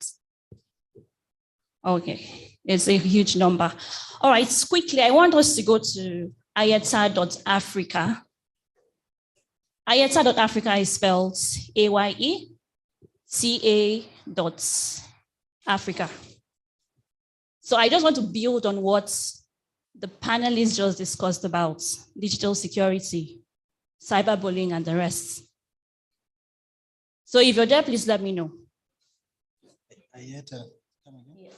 Okay, it's a huge number. All right, quickly, I want us to go to ayeta.africa. Ayeta.africa is spelled AYECA.Africa. So I just want to build on what the panelists just discussed about digital security, cyberbullying, and the rest. So if you're there, please let me know. Ayeta, come again. Yes.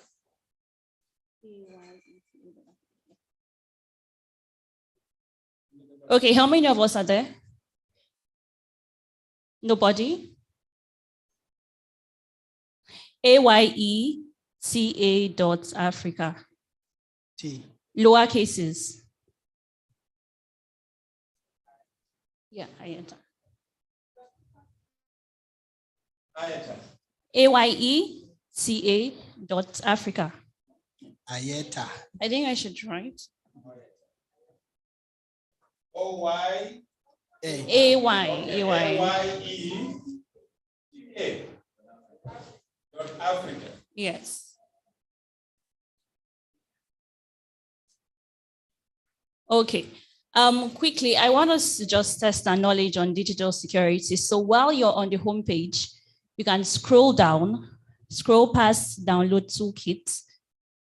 Okay, how many of us are there? Nobody? AYECA.Africa. T. Lower cases. Yeah, Ayeta. AYECA.Africa. Ayeta. I think I should write. O-Y. A-Y-E-C-A.Africa. Yes. Okay. Quickly, I want us to just test our knowledge on digital security. So while you're on the homepage, you can scroll down, scroll past download toolkit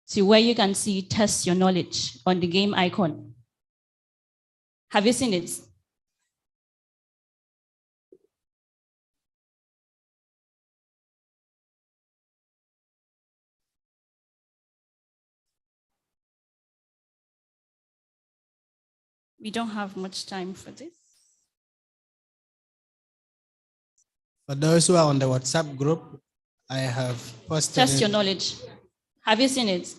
to where you can see test your knowledge on the game icon. Have you seen it? We don't have much time for this. For those who are on the WhatsApp group, I have posted. Test your knowledge. Have you seen it?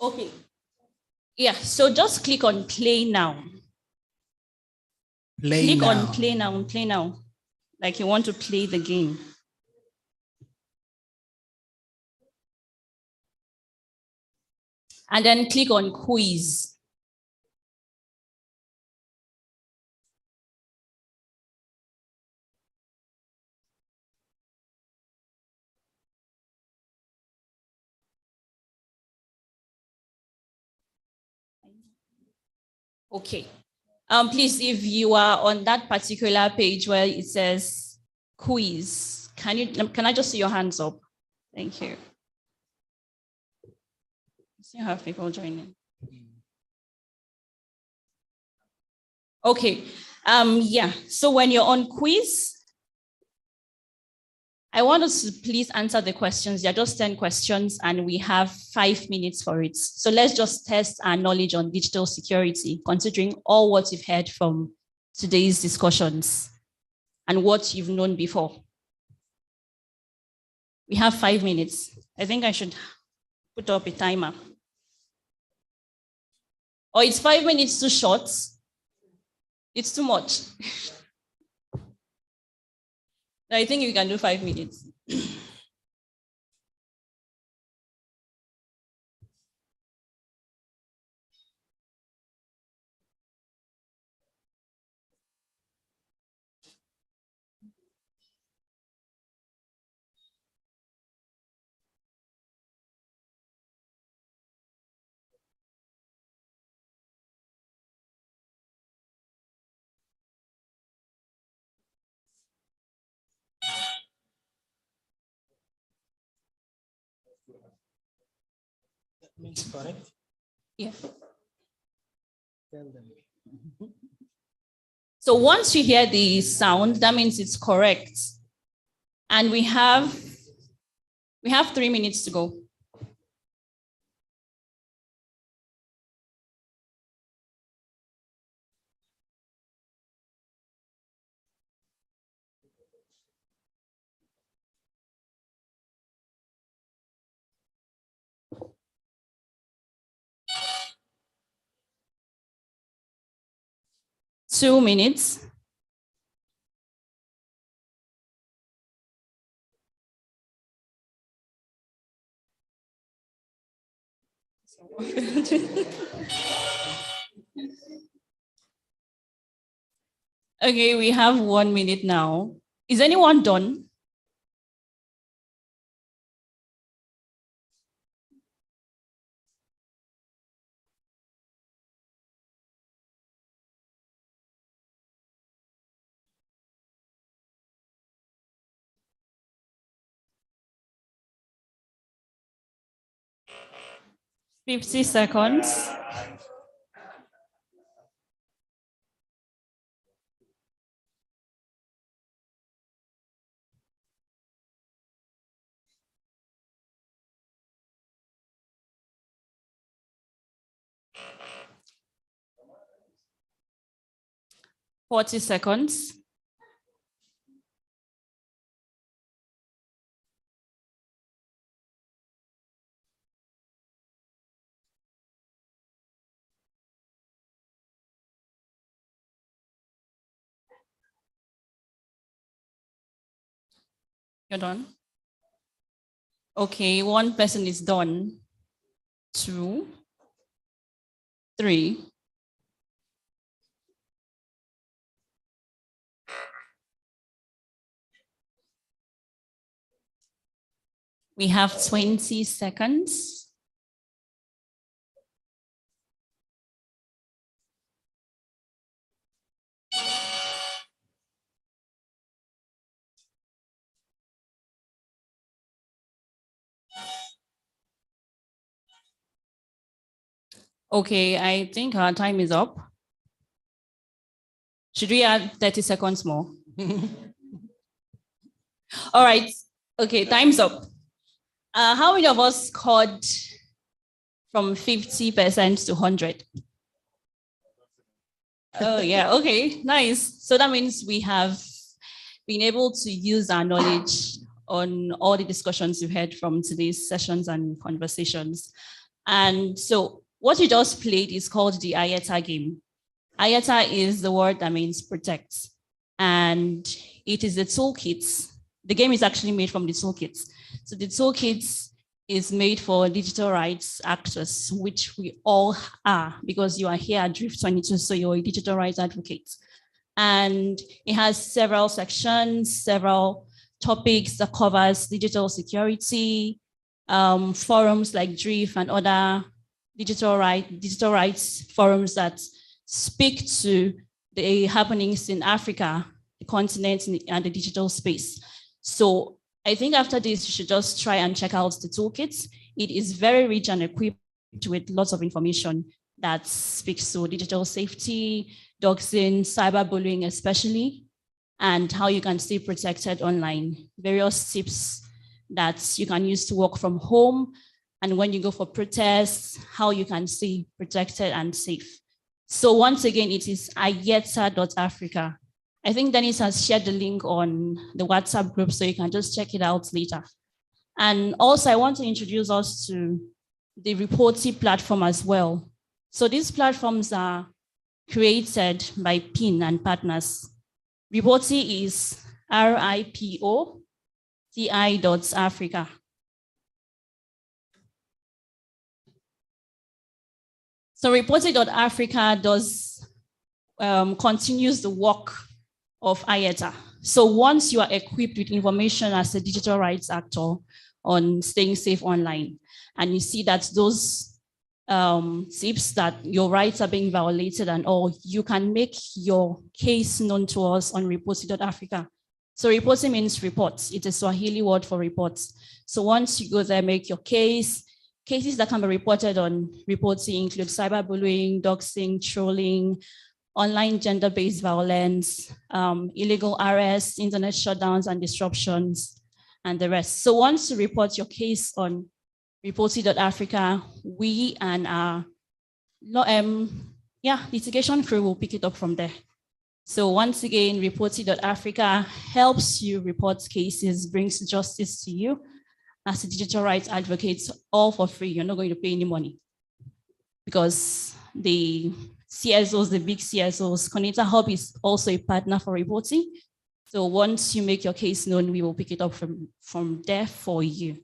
Okay. Yeah, so just click on play now. Click on play now, like you want to play the game. And then click on quiz. Okay. Please, if you are on that particular page where it says quiz, can I just see your hands up? Thank you. You have people joining. Okay. Yeah. So when you're on quiz, I want us to please answer the questions. There are just 10 questions and we have 5 minutes for it. So let's just test our knowledge on digital security, considering all what you've heard from today's discussions and what you've known before. We have 5 minutes. I think I should put up a timer. Or it's 5 minutes too short. It's too much. I think you can do 5 minutes. That means correct. Yeah. Tell them. So once you hear the sound, that means it's correct. And we have 3 minutes to go. Two minutes. Okay, we have 1 minute now. Is anyone done? $50 seconds. $40 seconds. You're done? Okay, one person is done. 2, 3. We have 20 seconds. Okay, I think our time is up. Should we add 30 seconds more? All right. Okay, time's up. How many of us scored from 50% to 100? Oh, yeah. Okay, nice. So that means we have been able to use our knowledge on all the discussions we've had from today's sessions and conversations. And so what you just played is called the IATA game. IATA is the word that means protect. And it is the toolkits. The game is actually made from the toolkits. So the toolkits is made for digital rights actors, which we all are, because you are here at DRIF 22, so you're a digital rights advocate. And it has several sections, several topics that covers digital security, forums like DRIF and other digital rights forums that speak to the happenings in Africa, the continent, and the digital space. So I think after this, you should just try and check out the toolkit. It is very rich and equipped with lots of information that speaks to digital safety, doxing, cyberbullying especially, and how you can stay protected online. Various tips that you can use to work from home, and when you go for protests, how you can stay protected and safe. So once again, it is ayeta.africa. I think Dennis has shared the link on the WhatsApp group, so you can just check it out later. And also, I want to introduce us to the Reporty platform as well. So these platforms are created by PIN and partners. Reporty is RIPOTI.Africa. So Reporty.Africa does continues the work of IETA. So once you are equipped with information as a digital rights actor on staying safe online, and you see that those tips that your rights are being violated and all, you can make your case known to us on Reporty.Africa. So reporting means reports. It's a Swahili word for reports. So once you go there, make your case. Cases that can be reported on Reporty include cyberbullying, doxing, trolling, online gender-based violence, illegal arrests, internet shutdowns and disruptions, and the rest. So once you report your case on Reporty.Africa, we and our litigation crew will pick it up from there. So once again, Reporty.Africa helps you report cases, brings justice to you as a digital rights advocate, all for free. You're not going to pay any money because the CSOs, the big CSOs, Connector Hub is also a partner for Reporty. So once you make your case known, we will pick it up from there for you.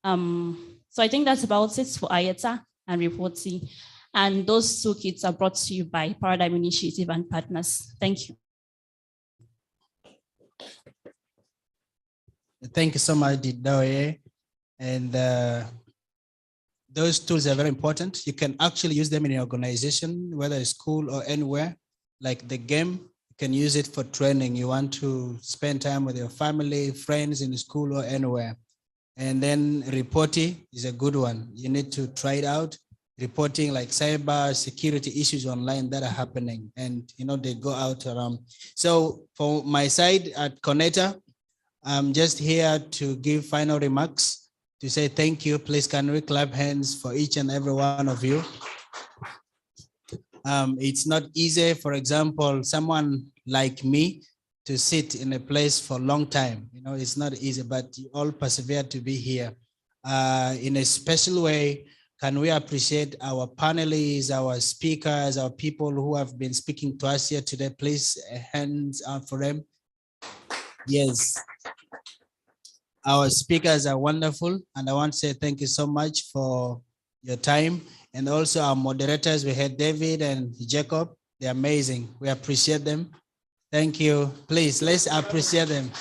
So I think that's about it for IETA and Reporty. And those toolkits are brought to you by Paradigm Initiative and partners. Thank you. Thank you so much, Didoye. And those tools are very important. You can actually use them in your organization, whether it's school or anywhere. Like the game, you can use it for training. You want to spend time with your family, friends in school or anywhere. And then Reporty is a good one. You need to try it out. Reporting like cyber security issues online that are happening, and they go out around. So for my side at Connector, I'm just here to give final remarks, to say thank you. Please can we clap hands for each and every one of you. It's not easy, for example, someone like me to sit in a place for a long time. It's not easy, but you all persevere to be here. In a special way, can we appreciate our panelists, our speakers, our people who have been speaking to us here today? Please, hands up for them. Yes. Our speakers are wonderful, and I want to say thank you so much for your time. And also our moderators, we had David and Jacob. They're amazing. We appreciate them. Thank you. Please, let's appreciate them.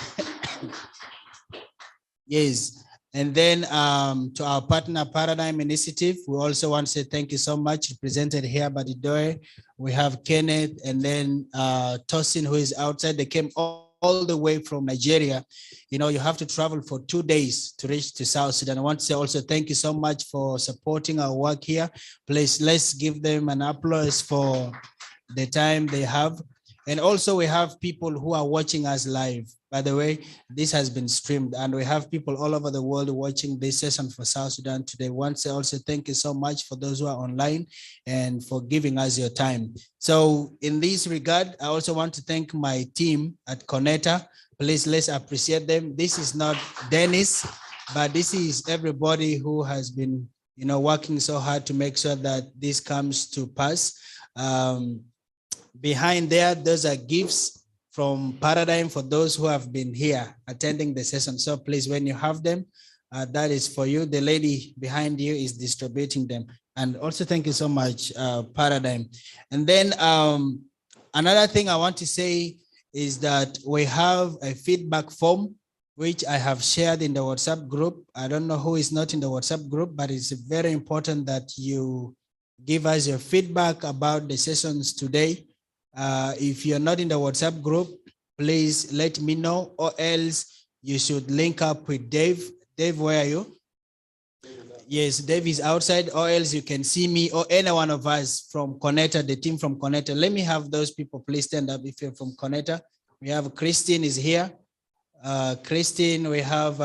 Yes. And then to our partner Paradigm Initiative, we also want to say thank you so much. Represented here by Didoye. We have Kenneth and then Tosin, who is outside. They came all the way from Nigeria. You have to travel for 2 days to reach to South Sudan. I want to say also thank you so much for supporting our work here. Please, let's give them an applause for the time they have. And also we have people who are watching us live. By the way, this has been streamed and we have people all over the world watching this session for South Sudan today. Once also thank you so much for those who are online and for giving us your time. So in this regard, I also want to thank my team at Connector. Please, let's appreciate them. This is not Dennis, but this is everybody who has been, working so hard to make sure that this comes to pass. Behind there, those are gifts from Paradigm for those who have been here attending the session. So please, when you have them, that is for you. The lady behind you is distributing them. And also thank you so much, Paradigm. And then another thing I want to say is that we have a feedback form, which I have shared in the WhatsApp group. I don't know who is not in the WhatsApp group, but it's very important that you give us your feedback about the sessions today. If you're not in the WhatsApp group, please let me know, or else you should link up with Dave. Dave, where are you? Yes, Dave is outside, or else you can see me or any one of us from Connector, the team from Connector. Let me have those people please stand up if you're from Connector. We have Christine is here. Christine, we have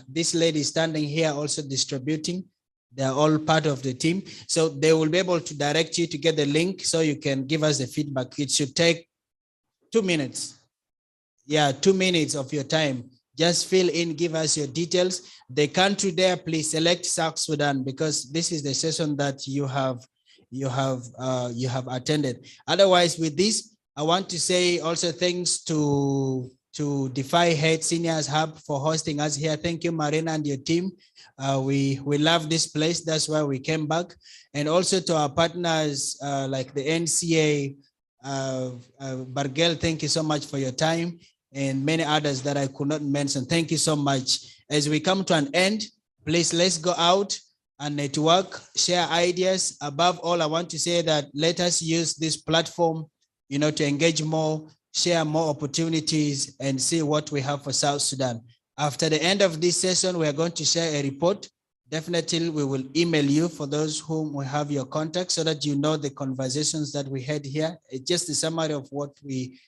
this lady standing here also distributing. They're all part of the team. So they will be able to direct you to get the link so you can give us the feedback. It should take 2 minutes. Yeah, 2 minutes of your time. Just fill in, give us your details. The country there, please select South-Sudan because this is the session that you have attended. Otherwise, with this, I want to say also thanks to Defy Head Seniors Hub for hosting us here. Thank you, Marina and your team. We love this place. That's why we came back. And also to our partners like the NCA, Bargel, thank you so much for your time, and many others that I could not mention. Thank you so much. As we come to an end, please let's go out and network, share ideas. Above all, I want to say that let us use this platform, to engage more, share more opportunities, and see what we have for South Sudan. After the end of this session, we are going to share a report. Definitely, we will email you for those whom we have your contact so that you know the conversations that we had here. It's just a summary of what we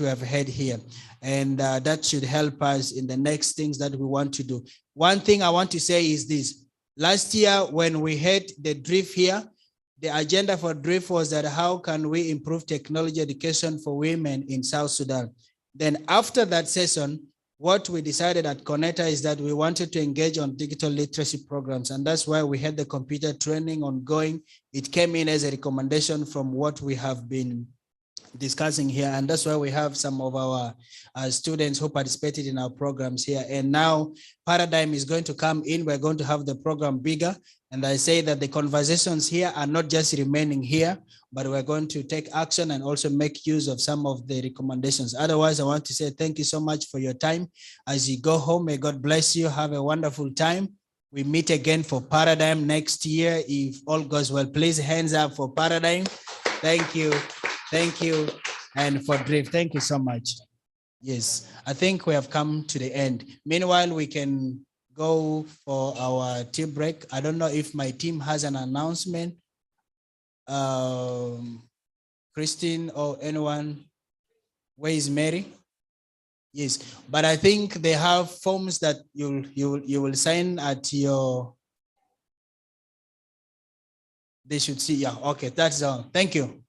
have had here. And that should help us in the next things that we want to do. One thing I want to say is this. Last year, when we had the DRIF here, the agenda for DRIF was that how can we improve technology education for women in South Sudan? Then after that session, what we decided at Connector is that we wanted to engage on digital literacy programs. And that's why we had the computer training ongoing. It came in as a recommendation from what we have been discussing here. And that's why we have some of our students who participated in our programs here. And now Paradigm is going to come in. We're going to have the program bigger. And I say that the conversations here are not just remaining here, but we're going to take action and also make use of some of the recommendations. Otherwise, I want to say thank you so much for your time. As you go home, may God bless you. Have a wonderful time. We meet again for Paradigm next year. If all goes well, please hands up for Paradigm. Thank you. Thank you. And for DRIF, thank you so much. Yes, I think we have come to the end. Meanwhile, we can go for our tea break. I don't know if my team has an announcement. Christine or anyone, where is Mary? Yes, but I think they have forms that you will sign at your, they should see, yeah, okay, that's all. Thank you.